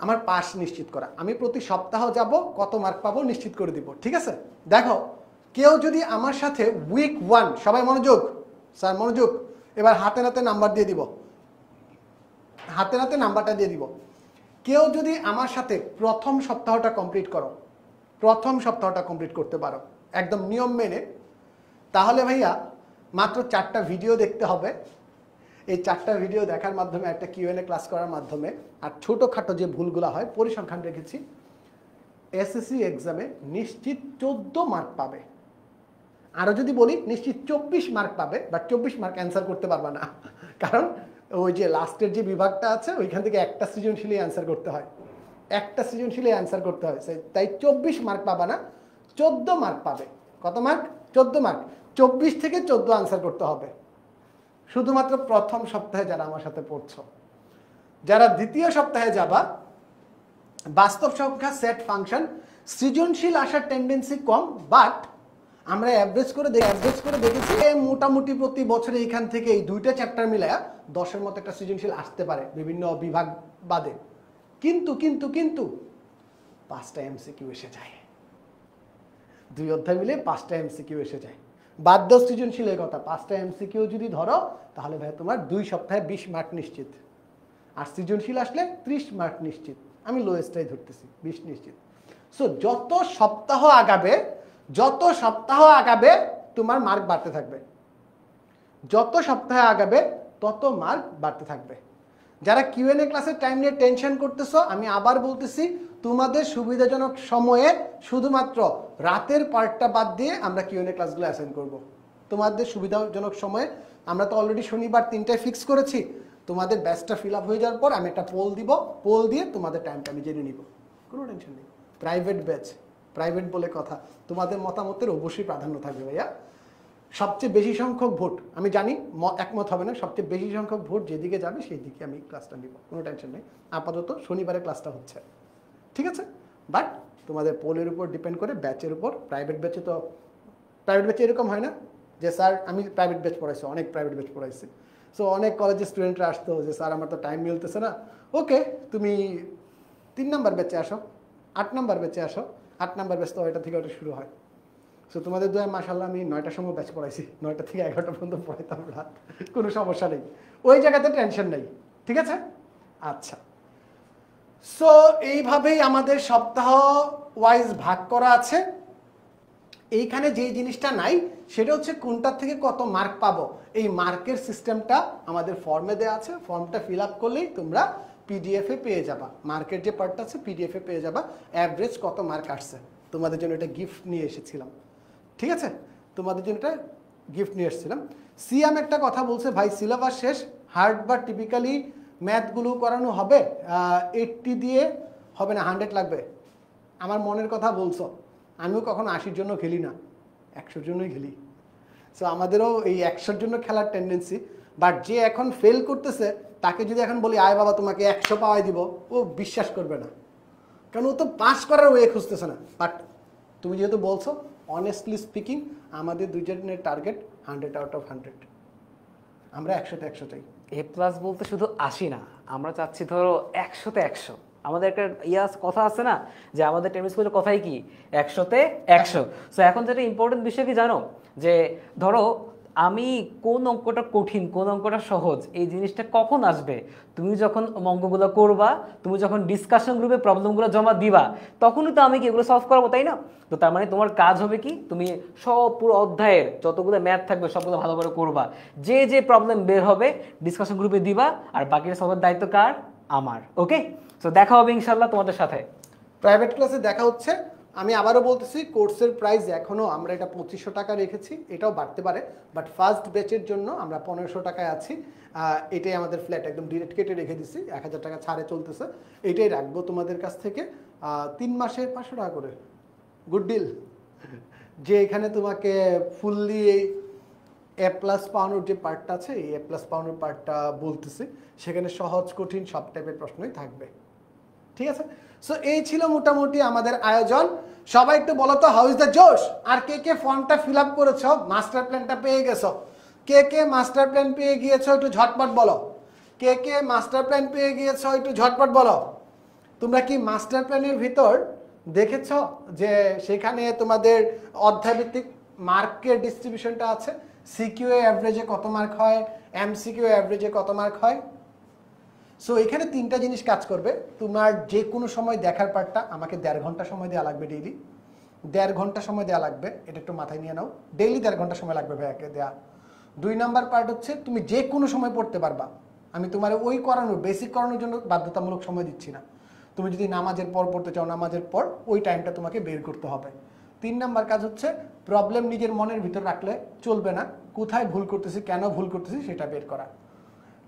আমার পাস নিশ্চিত করা, আমি প্রতি সপ্তাহ যাব, কত মার্ক পাবো নিশ্চিত করে দিব। ঠিক আছে, দেখো কেউ যদি আমার সাথে উইক 1, সবাই মনোযোগ, স্যার মনোযোগ, এবার হাতে নাতে নাম্বার দিয়ে দিব, হাতে নাতে নাম্বারটা দিয়ে দিব। কেউ যদি আমার সাথে প্রথম সপ্তাহটা কমপ্লিট করো, প্রথম সপ্তাহটা কমপ্লিট করতে পারো একদম নিয়ম মেনে, তাহলে ভাইয়া মাত্র 4টা ভিডিও দেখতে হবে। এই 4টা ভিডিও দেখার মাধ্যমে, একটা কিউএনএ ক্লাস করার মাধ্যমে, আর ছোটোখাটো যে ভুলগুলো হয় পরিসংখ্যান রেখেছি, এসএসসি এক্সামে নিশ্চিত 14 মার্ক পাবে। আরও যদি বলি নিশ্চিত 24 মার্ক পাবে, বাট 24 মার্ক অ্যান্সার করতে পারবা না, কারণ ওই যে লাস্টের যে বিভাগটা আছে ওইখান থেকে একটা সৃজনশীলই অ্যান্সার করতে হয়, একটা সৃজনশীলই অ্যান্সার করতে হয়। তাই 24 মার্ক পাবা না, 14 মার্ক পাবে। কত মার্ক? 14 মার্ক। 24 থেকে 14 আনসার করতে হবে, শুধুমাত্র প্রথম সপ্তাহে যারা আমার সাথে পড়ছো। যারা দ্বিতীয় সপ্তাহে যাবা, বাস্তব সংখ্যা, সেট, ফাংশন, সৃজনশীল আসার টেন্ডেন্সি কম, বাট আমরা অ্যাভারেজ করে দেখেছি মোটামুটি প্রতি বছরে এইখান থেকে এই দুইটা চ্যাপ্টার মিলে 10-এর মতো একটা সৃজনশীল আসতে পারে বিভিন্ন বিভাগ বাদে। কিন্তু কিন্তু কিন্তু 5টা এমসিকিউ এসে যায়, 2 অধ্যায় মিলে 5টা এমসিকিউ এসে যায়। বাধ্য সৃজনশীলের কথা, 5টা এমসিকিউ যদি ধরো তাহলে ভাই তোমার 2 সপ্তাহে 20 মার্ক নিশ্চিত, আর সৃজনশীল আসলে 30 মার্ক নিশ্চিত। আমি লোয়েস্টটাই ধরতেছি, 20 নিশ্চিত। সো যত সপ্তাহ আগাবে তোমার মার্ক বাড়তে থাকবে, যত সপ্তাহে আগাবে তত মার্ক বাড়তে থাকবে। যারা কিউএনএ ক্লাসের টাইম নিয়ে টেনশন করতেছো, আমি আবার বলতেছি, তোমাদের সুবিধাজনক সময়ে শুধুমাত্র রাতের পার্টটা বাদ দিয়ে আমরা কিউএনএ ক্লাসগুলো অ্যাসাইন করব। তোমাদের সুবিধাজনক সময়ে আমরা তো অলরেডি শনিবার 3টায় ফিক্স করেছি। তোমাদের ব্যাচটা ফিল আপ হয়ে যাওয়ার পর আমি একটা পোল দিব, পোল দিয়ে তোমাদের টাইমটা আমি জেনে নিব, কোনো টেনশন নেই। প্রাইভেট ব্যাচ, প্রাইভেট বলে কথা, তোমাদের মতামতের অবশ্যই প্রাধান্য থাকবে ভাইয়া। সবচেয়ে বেশি সংখ্যক ভোট, আমি জানি একমত হবে না, সবচেয়ে বেশি সংখ্যক ভোট যেদিকে যাবে সেই দিকে আমি ক্লাসটা নিব, কোনো টেনশন নেই। আপাতত শনিবারে ক্লাসটা হচ্ছে, ঠিক আছে? বাট তোমাদের পোলের উপর ডিপেন্ড করে, ব্যাচের উপর। প্রাইভেট ব্যাচে এরকম হয় না যে স্যার আমি প্রাইভেট ব্যাচ পড়াইছি, অনেক প্রাইভেট ব্যাচ পড়াইছি। সো অনেক কলেজের স্টুডেন্টরা আসতো যে স্যার আমার তো টাইম মিলতেছে না। ওকে, তুমি 3 নাম্বার ব্যাচে আসো, 8 নাম্বার ব্যাচে আসো। 8 নাম্বার ব্যাচ তো ওইটা থেকে ওটা শুরু হয়। সো তোমাদের দোয়া মাশাআল্লাহ আমি 9টার সময় ব্যাচ পড়াইছি, 9টা থেকে 11টা পর্যন্ত পড়াইতাম রাত, কোনো সমস্যা নেই, ওই জায়গাতে টেনশন নেই, ঠিক আছে? আচ্ছা, সো এইভাবেই আমাদের সপ্তাহ ওয়াইজ ভাগ করা আছে। এইখানে যে জিনিসটা নাই সেটা হচ্ছে কোনটার থেকে কত মার্ক পাবো, এই মার্কের সিস্টেমটা আমাদের ফর্মে দেওয়া আছে। ফর্মটা ফিল আপ করলেই তোমরা পিডিএফে পেয়ে যাবা, মার্কের যে পার্টটা আছে পিডিএফে পেয়ে যাবা, অ্যাভারেজ কত মার্ক আসছে। তোমাদের জন্য এটা গিফট নিয়ে এসেছিলাম, ঠিক আছে? তোমাদের জন্য এটা গিফট নিয়ে এসেছিলাম। সিএম একটা কথা বলছে, ভাই সিলেবাস শেষ, হার্ড বা টিপিক্যালি ম্যাথগুলো করানো হবে, 80 দিয়ে হবে না, 100 লাগবে। আমার মনের কথা বলছো, আমিও কখনো 80-র জন্য খেলি না, 100-র জন্যই খেলি। সো আমাদেরও এই 100-র জন্য খেলার টেন্ডেন্সি। বাট যে এখন ফেল করতেছে তাকে যদি এখন বলি আয় বাবা তোমাকে 100 পাওয়াই দিব, ও বিশ্বাস করবে না, কারণ ও তো পাস করার ওয়ে খুঁজতেছে না। বাট তুমি যেহেতু বলছো, অনেস্টলি স্পিকিং আমাদের দুইজনের টার্গেট 100 আউট অফ 100, আমরা 100-তে 100 চাই। এ প্লাস বলতে শুধু 80 না, আমরা চাচ্ছি ধরো 100-তে 100। আমাদের একটা কথা আছে না যে আমাদের টেনিস কোচের কথাই কি 100-তে 100। সো এখন যেটা ইম্পর্টেন্ট বিষয় কি জানো, যে ধরো আমি কোন অঙ্কটা কঠিন কোন অঙ্কটা সহজ এই জিনিসটা কখন আসবে, তুমি যখন অঙ্কগুলো করবা, তুমি যখন ডিসকাশন গ্রুপে প্রবলেমগুলো জমা দিবা, তখনই তো আমি কি এগুলো সলভ করবো, তাই না? তো তার মানে তোমার কাজ হবে কি, তুমি সব পুরো অধ্যায়ের যতগুলো ম্যাথ থাকবে সবগুলো ভালো করে করবা, যে যে প্রবলেম বের হবে ডিসকাশন গ্রুপে দিবা, আর বাকিটা সবার দায়িত্ব কার? আমার। ওকে, তো দেখা হবে ইনশাল্লাহ তোমাদের সাথে প্রাইভেট ক্লাসে দেখা হচ্ছে। আমি আবারও বলতেছি, কোর্সের প্রাইস এখনও আমরা এটা 2500 টাকা রেখেছি, এটাও বাড়তে পারে, বাট ফার্স্ট ব্যাচের জন্য আমরা 1500 টাকায় আছি। এটাই আমাদের ফ্ল্যাট, একদম ডিরেক্ট কেটে রেখে দিছি, 1000 টাকা ছাড়ে চলতেছে, এটাই রাখবো তোমাদের কাছ থেকে। 3 মাসে 500 টাকা করে, গুড ডিল। যে এখানে তোমাকে ফুললি এ প্লাস পাওয়ানোর যে পার্টটা আছে, এই এ প্লাস পাওয়ানোর পার্টটা বলতেছি, সেখানে সহজ কঠিন সব টাইপের প্রশ্নই থাকবে, ঠিক আছে? সো এই ছিল মোটামুটি আমাদের আয়োজন। সবাই একটু বলো তো, হাউ ইজ দ্য জোশ? আর কে কে ফর্মটা ফিল আপ করেছো, মাস্টার প্ল্যানটা পেয়ে গেছো? কে কে মাস্টার প্ল্যান পেয়ে গিয়েছো একটু ঝটপট বলো। কে কে মাস্টার প্ল্যান পেয়ে গিয়েছো একটু ঝটপট বলো। তোমরা কি মাস্টার প্ল্যানের ভিতর দেখেছো যে সেখানে তোমাদের অধ্যায়ভিত্তিক মার্কের ডিস্ট্রিবিউশনটা আছে? সিকিউ অ্যাভারেজে কত মার্ক হয়, এমসিকিউ অ্যাভারেজে কত মার্ক হয়? সো এখানে 3টা জিনিস কাজ করবে। তোমার যে কোনো সময় দেখার পার্টটা আমাকে 1.5 ঘন্টা সময় দেওয়া লাগবে, ডেইলি 1.5 ঘন্টা সময় দেওয়া লাগবে, এটা একটু মাথায় নিয়ে নাও, ডেইলি 1.5 ঘন্টা সময় লাগবে ভাইয়াকে দেওয়া। 2 নাম্বার পার্ট হচ্ছে তুমি যে কোনো সময় পড়তে পারবা, আমি তোমার ওই করানোর বেসিক করানোর জন্য বাধ্যতামূলক সময় দিচ্ছি না। তুমি যদি নামাজের পর পড়তে চাও, নামাজের পর ওই টাইমটা তোমাকে বের করতে হবে। 3 নাম্বার কাজ হচ্ছে প্রবলেম নিজের মনের ভিতর রাখলে চলবে না, কোথায় ভুল করতেছি কেন ভুল করতেছি সেটা বের করা,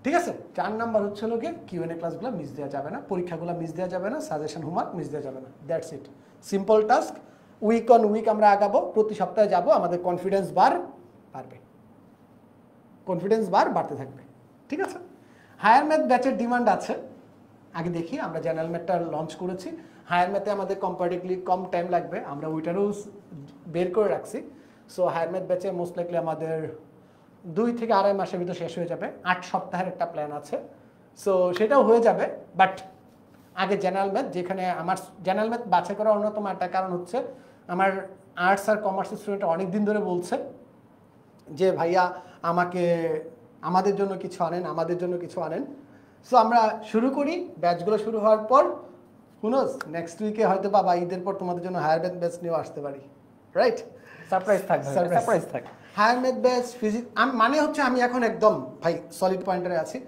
ঠিক আছে? 4 নাম্বার হচ্ছে লোকে কিউএনএ ক্লাসগুলো মিস দেওয়া যাবে না, পরীক্ষাগুলো মিস দেওয়া যাবে না, সাজেশন হোমওয়ার্ক মিস দেওয়া যাবে না, that's it, simple task. Week on week আমরা আগাবো, প্রতি সপ্তাহে যাব, আমাদের কনফিডেন্স বাড়বে, কনফিডেন্স বাড়তে থাকবে। ঠিক আছে, হায়ার ম্যাথ ব্যাচের ডিমান্ড আছে। আগে দেখি, আমরা জেনারেল ম্যাথটা লঞ্চ করেছি, হায়ার ম্যাথে আমাদের কম্পারেটিভলি কম টাইম লাগবে, আমরা ওইটারও বের করে রাখছি। সো হায়ার ম্যাথ ব্যাচে মোস্ট লাইকলি আমাদের 2 থেকে 2.5 মাসের ভিতর শেষ হয়ে যাবে, 8 সপ্তাহের একটা প্ল্যান আছে। সো সেটাও হয়ে যাবে, বাট আগে জেনারেল ম্যাথ, যেখানে আমার জেনারেল ম্যাথ বাছাই করার অন্যতম একটা কারণ হচ্ছে আমার আর্টস আর কমার্সের স্টুডেন্ট অনেক দিন ধরে বলছে যে ভাইয়া আমাদের জন্য কিছু আনেন, আমাদের জন্য কিছু আনেন। সো আমরা শুরু করি, ব্যাচগুলো শুরু হওয়ার পর হুনোস নেক্সট উইকে হয়তো বা ঈদের পর তোমাদের জন্য হায়ার ম্যাথ ব্যাচ নিয়েও আসতে পারি, রাইট? সারপ্রাইজ থাকবে, সারপ্রাইজ থাকবে। হায়ার ম্যাথ ব্যাচ ফিজিক্স, মানে হচ্ছে আমি এখন একদম ভাই সলিড পয়েন্টারে আছি।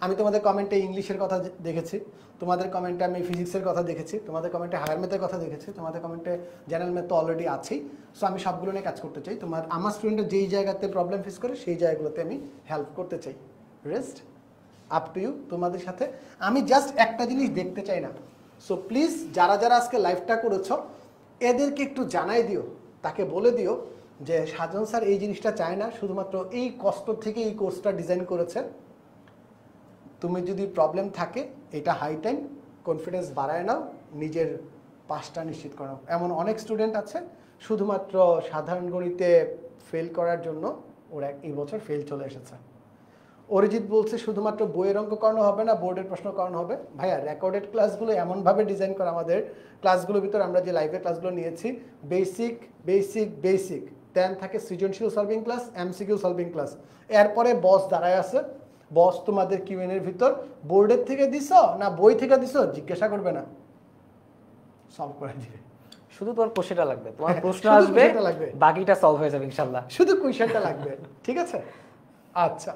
আমি তোমাদের কমেন্টে ইংলিশের কথা দেখেছি, তোমাদের কমেন্টে আমি ফিজিক্সের কথা দেখেছি, তোমাদের কমেন্টে হায়ার ম্যাথের কথা দেখেছি, তোমাদের কমেন্টে জেনারেল ম্যাথ তো অলরেডি আছেই। সো আমি সবগুলো নিয়ে কাজ করতে চাই। আমার স্টুডেন্টের যেই জায়গাতে প্রবলেম ফেস করে সেই জায়গাগুলোতে আমি হেল্প করতে চাই। রেস্ট আপ টু ইউ, তোমাদের সাথে আমি জাস্ট একটা জিনিস দেখতে চাই না। সো প্লিজ যারা যারা আজকে লাইভটা করেছ এদেরকে একটু জানাই দিও, তাকে বলে দিও যে সাজন স্যার এই জিনিসটা চায় না, শুধুমাত্র এই কষ্ট থেকে এই কোর্সটা ডিজাইন করেছে। তুমি যদি প্রবলেম থাকে এটা হাই টাইম, কনফিডেন্স বাড়ায় নাও, নিজের পাসটা নিশ্চিত করো। এমন অনেক স্টুডেন্ট আছে শুধুমাত্র সাধারণ গণিতে ফেল করার জন্য ওরা এই বছর ফেল চলে এসেছে। অরিজিৎ বলছে শুধুমাত্র বইয়ের অঙ্ক করানো হবে না, বোর্ডের প্রশ্ন করানো হবে। ভাইয়া রেকর্ডেড ক্লাসগুলো এমনভাবে ডিজাইন করা, আমাদের ক্লাসগুলোর ভিতরে আমরা যে লাইভে ক্লাসগুলো নিয়েছি, বেসিক বেসিক বেসিক, দেন থাকে সৃজনশীল solving class, MCQ solving class, এরপরে বস দাঁড়ায় আছে। বস তোমাদের কিউএন এর ভিতর বোর্ডের থেকে দিছো না বই থেকে দিছো জিজ্ঞাসা করবে না, সলভ করে দিবে। শুধু তোমার কোশ্চেনটা লাগবে, তোমার প্রশ্ন শুধু আসবে, কোশ্চেনটা লাগবে, বাকিটা সলভ হয়ে যাবে ইনশাআল্লাহ। শুধু কোশ্চেনটা লাগবে, ঠিক আছে? আচ্ছা,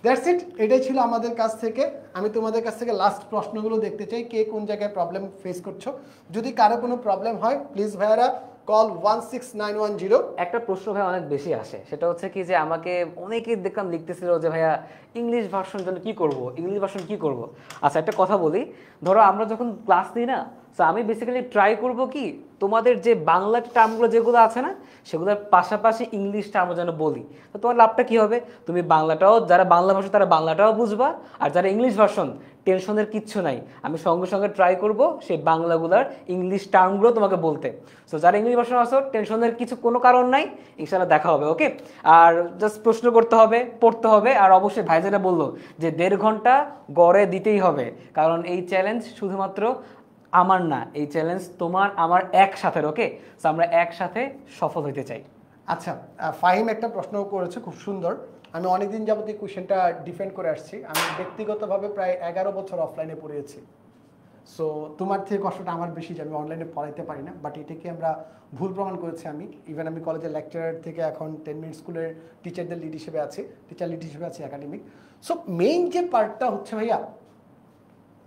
দ্যাটস ইট, এটাই ছিল আমাদের কাছ থেকে। আমি তোমাদের কাছ থেকে লাস্ট প্রশ্নগুলো দেখতে চাই, কে কোন জায়গায় প্রবলেম ফেস করছো। যদি কারো কোনো প্রবলেম হয় প্লিজ ভাইয়ারা কল 16910। একটা প্রশ্ন ভাই অনেক বেশি আসে, সেটা হচ্ছে কি যে আমাকে অনেকেই দেখলাম লিখতেছিল যে ভাইয়া ইংলিশ ভার্সন জন্য কি করব, ইংলিশ ভার্সন কি করব। আচ্ছা একটা কথা বলি, ধরো আমরা যখন ক্লাস নিই না, তো আমি বেসিক্যালি ট্রাই করব কি তোমাদের যে বাংলা টার্মগুলো যেগুলো আছে না সেগুলোর পাশাপাশি ইংলিশ টার্মও যেন বলি। তো তোমার লাভটা কি হবে, তুমি বাংলাটাও, যারা বাংলা ভাষা তারা বাংলাটাও বুঝবা, আর যারা ইংলিশ ভার্সন টেনশনের কিচ্ছু নাই, আমি সঙ্গে সঙ্গে ট্রাই করব সেই বাংলাগুলার ইংলিশ টার্মগুলো তোমাকে বলতে। সো যারা ইংলিশ ভার্সন আসো টেনশনের কোনো কারণ নাই, ইনশাআল্লাহ দেখা হবে, ওকে? আর জাস্ট প্রশ্ন করতে হবে, পড়তে হবে, আর অবশ্যই ভাই যেটা বললো যে 1.5 ঘন্টা গড়ে দিতেই হবে, কারণ এই চ্যালেঞ্জ শুধুমাত্র আমার না, এই চ্যালেঞ্জ তোমার আমার একসাথে, ওকে? সো আমরা একসাথে সফল হতে চাই। আচ্ছা, ফাহিম একটা প্রশ্ন করেছে খুব সুন্দর। আমি অনেকদিন যাবত এই কোয়েশ্চেনটা ডিফেন্ড করে আসছি। আমি ব্যক্তিগতভাবে প্রায় 11 বছর অফলাইনে পড়িয়েছি। সো তোমার থেকে কষ্টটা আমার বেশি যে আমি অনলাইনে পড়াইতে পারি না, বাট এটাকে আমরা ভুল প্রমাণ করেছি। আমি কলেজের লেকচারার থেকে এখন 10 মিনিট স্কুলের টিচারদের লিড হিসেবে আছি, টিচার লিড হিসেবে আছি একাডেমিক। সো মেইন যে পার্টটা হচ্ছে ভাইয়া,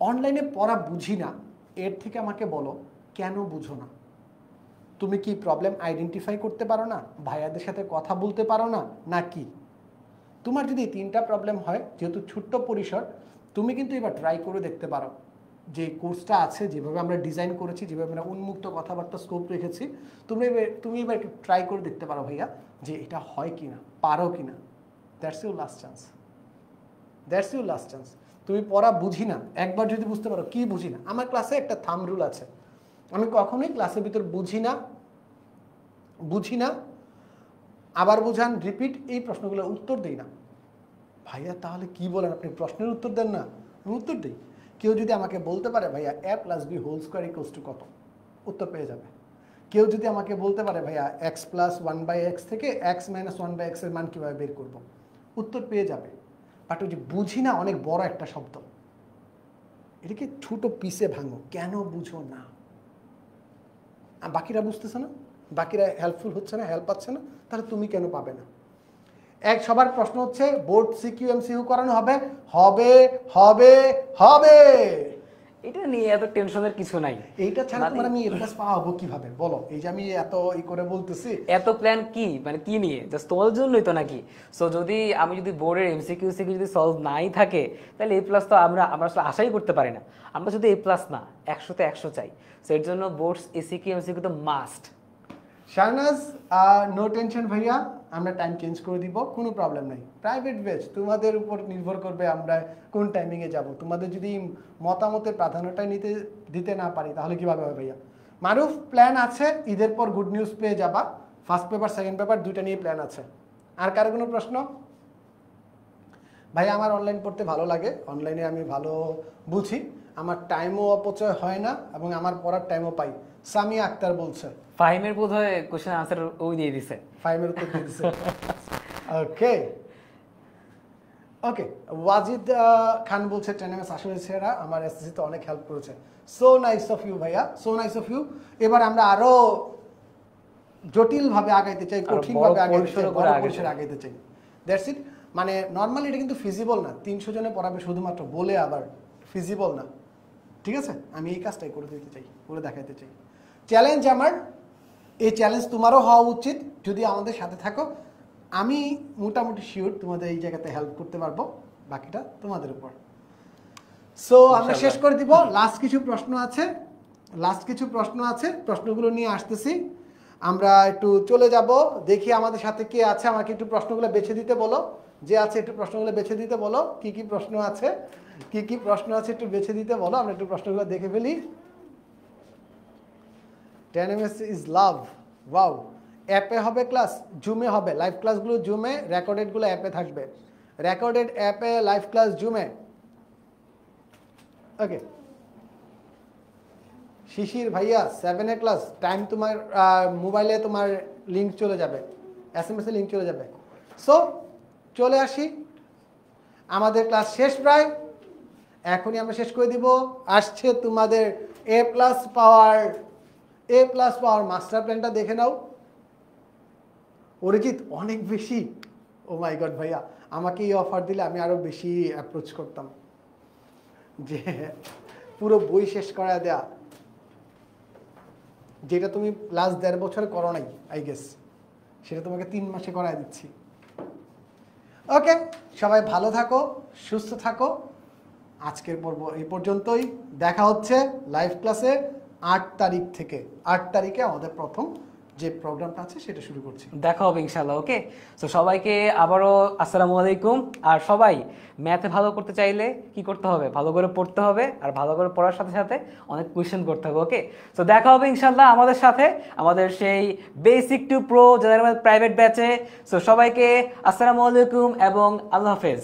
অনলাইনে পড়া বুঝি না, এর থেকে আমাকে বলো কেন বুঝো না? তুমি কি প্রবলেম আইডেন্টিফাই করতে পারো না, ভাইয়াদের সাথে কথা বলতে পারো না, নাকি? তোমার যদি 3টা প্রবলেম হয়, যেহেতু ছোট্ট পরিসর, তুমি কিন্তু এবার ট্রাই করে দেখতে পারো যে কোর্সটা আছে, যেভাবে আমরা ডিজাইন করেছি, যেভাবে আমরা উন্মুক্ত কথাবার্তা স্কোপ রেখেছি, তুমি এবার একটু ট্রাই করে দেখতে পারো ভাইয়া যে এটা হয় কিনা, পারো কিনা। That's your last chance, that's your last chance. তুমি পড়া বুঝি না, একবার যদি বুঝতে পারো কি বুঝি না। আমার ক্লাসে একটা থাম রুল আছে, আমি কখনোই ক্লাসের ভিতর বুঝি না আবার বুঝান রিপিট এই প্রশ্নগুলোর উত্তর দিই না। ভাইয়া তাহলে কি বলেন, আপনি প্রশ্নের উত্তর দেন না? আমি উত্তর দিই। কেউ যদি আমাকে বলতে পারে ভাইয়া a + b whole square equals to কত, উত্তর পেয়ে যাবে। কেউ যদি আমাকে বলতে পারে ভাইয়া x + 1/x থেকে x - 1/x এর মান কীভাবে বের করব, উত্তর পেয়ে যাবে। বাট ওই যে বুঝি না অনেক বড় একটা শব্দ, এটাকে ছোট পিসে ভাঙো। কেন বুঝো না? বাকিরা বুঝতেছে না, বাকিরা হেল্পফুল হচ্ছে না, হেল্প পাচ্ছে না, তাহলে তুমি কেন পাবে না? সবার প্রশ্ন হচ্ছে বোর্ড সিকিউ এমসিকিউ করানো হবে, হবে হবে হবে, এটা নিয়ে এত টেনশনের কিছু নাই। এইটা ছাড়া তোমার আমি এর কাজ পাবো কিভাবে বলো? এই যে আমি এত করে বলতেছি, এত প্ল্যান কি, মানে কি নিয়ে? জাস্ট তোমাদের জন্যই তো নাকি? সো আমি যদি বোর্ডের এমসিকিউ যদি সলভ নাই থাকে, তাহলে A+ তো আমরা আসলে আশাই করতে পারি না। আমরা যদি A+ না 100-তে 100 চাই, সো এর জন্য বোর্ডস এসিকিউ এমসিকিউ তো মাস্ট। শাহনাজ, নো টেনশন ভাইয়া, আমরা টাইম চেঞ্জ করে দিব, কোনো প্রবলেম নাই। প্রাইভেট ব্যাচ, তোমাদের উপর নির্ভর করবে আমরা কোন টাইমিংয়ে যাব। তোমাদের যদি মতামতের প্রাধান্যটা দিতে না পারি তাহলে কিভাবে হবে ভাইয়া? মারুফ, প্ল্যান আছে, ঈদের পর গুড নিউজ পেয়ে যাবা। ফার্স্ট পেপার সেকেন্ড পেপার দুইটা নিয়ে প্ল্যান আছে। আর কারো কোনো প্রশ্ন? ভাই আমার অনলাইন পড়তে ভালো লাগে, অনলাইনে আমি ভালো বুঝি, আমার টাইমও অপচয় হয় না এবং আমার পড়ার টাইমও পাই। সামিয়া আক্তার বলছে। ফাহিমের বোধ হয় কোশ্চেন আনসার ওই দিয়ে দিছে। ফাহিমের উত্তর দিয়ে দিছে। ওকে ওকে, ওয়াজিদ খান বলছে 10ms আসলে সেরা, আমার এসএসসি তে অনেক হেল্প করেছে। সো নাইস অফ ইউ ভাইয়া, সো নাইস অফ ইউ। এবার আমরা আরো জটিলভাবে আগাইতে চাই, কঠিনভাবে আগাইতে চাই, বড় পরিসরে আগাইতে চাই। That's it. মানে নর্মালি এটা কিন্তু ফিজিবল না, 300 জনে পড়াবে শুধুমাত্র বলে, আবার ফিজিবল না। ঠিক আছে, আমি এই কাজটাই করে দিতে চাই, করে দেখাইতে চাই। চ্যালেঞ্জ আমার, এই চ্যালেঞ্জ তোমারও হওয়া উচিত যদি আমাদের সাথে থাকো। আমি মোটামুটি শিওর তোমাদের এই জায়গাতে হেল্প করতে পারবো, বাকিটা তোমাদের উপর। সো আমরা শেষ করে দিব। লাস্ট কিছু প্রশ্ন আছে, প্রশ্নগুলো নিয়ে আসতেছি। আমরা একটু চলে যাব, দেখি আমাদের সাথে কে আছে। আমাকে একটু প্রশ্নগুলো বেছে দিতে বলো, যে আছে একটু প্রশ্নগুলো বেছে দিতে বলো, কি কি প্রশ্ন আছে একটু বেছে দিতে বলো, আমরা একটু প্রশ্নগুলো দেখে ফেলি। 10ms is love, wow. অ্যাপে হবে ক্লাস, জুমে হবে, লাইভ ক্লাসগুলো জুমে, রেকর্ডেডগুলো অ্যাপে থাকবে। রেকর্ডেড অ্যাপে, লাইভ ক্লাস জুমে। ওকে শিশির ভাইয়া, 7 ক্লাস টাইম তোমার মোবাইলে তোমার লিঙ্ক চলে যাবে, SMS এ লিঙ্ক চলে যাবে। সো চলে আসি, আমাদের ক্লাস শেষ প্রায়, এখনই আমরা শেষ করে দিব। আসছে তোমাদের A+ পাওয়ার মাস্টার প্ল্যানটা দেখে নাও। অরিজিৎ অনেক বেশি, ও মাই গড ভাইয়া, আমাকে এই অফার দিলে আমি আরো বেশি অ্যাপ্রোচ করতাম, যে পুরো বই শেষ করা দেয়া, যেটা তুমি লাস্ট 1.5 বছর করো নাই আই গেস, সেটা তোমাকে 3 মাসে করায় দিচ্ছি। ওকে, সবাই ভালো থাকো, সুস্থ থাকো। আজকের পর্ব এই পর্যন্তই, দেখা হচ্ছে লাইভ ক্লাসে 8 তারিখ থেকে। 8 তারিখে আমাদের প্রথম যে প্রোগ্রামটা আছে সেটা শুরু করছি, দেখা হবে ইনশাআল্লাহ। ওকে, সো সবাইকে আবারও আসসালামু আলাইকুম। আর সবাই ম্যাথে ভালো করতে চাইলে কি করতে হবে? ভালো করে পড়তে হবে, আর ভালো করে পড়ার সাথে সাথে অনেক কোয়েশ্চেন করতে হবে। ওকে, সো দেখা হবে ইনশাআল্লাহ আমাদের সাথে, আমাদের সেই basic to pro general private ব্যাচে। সো সবাইকে আসসালামু আলাইকুম এবং আল্লাহ হাফেজ।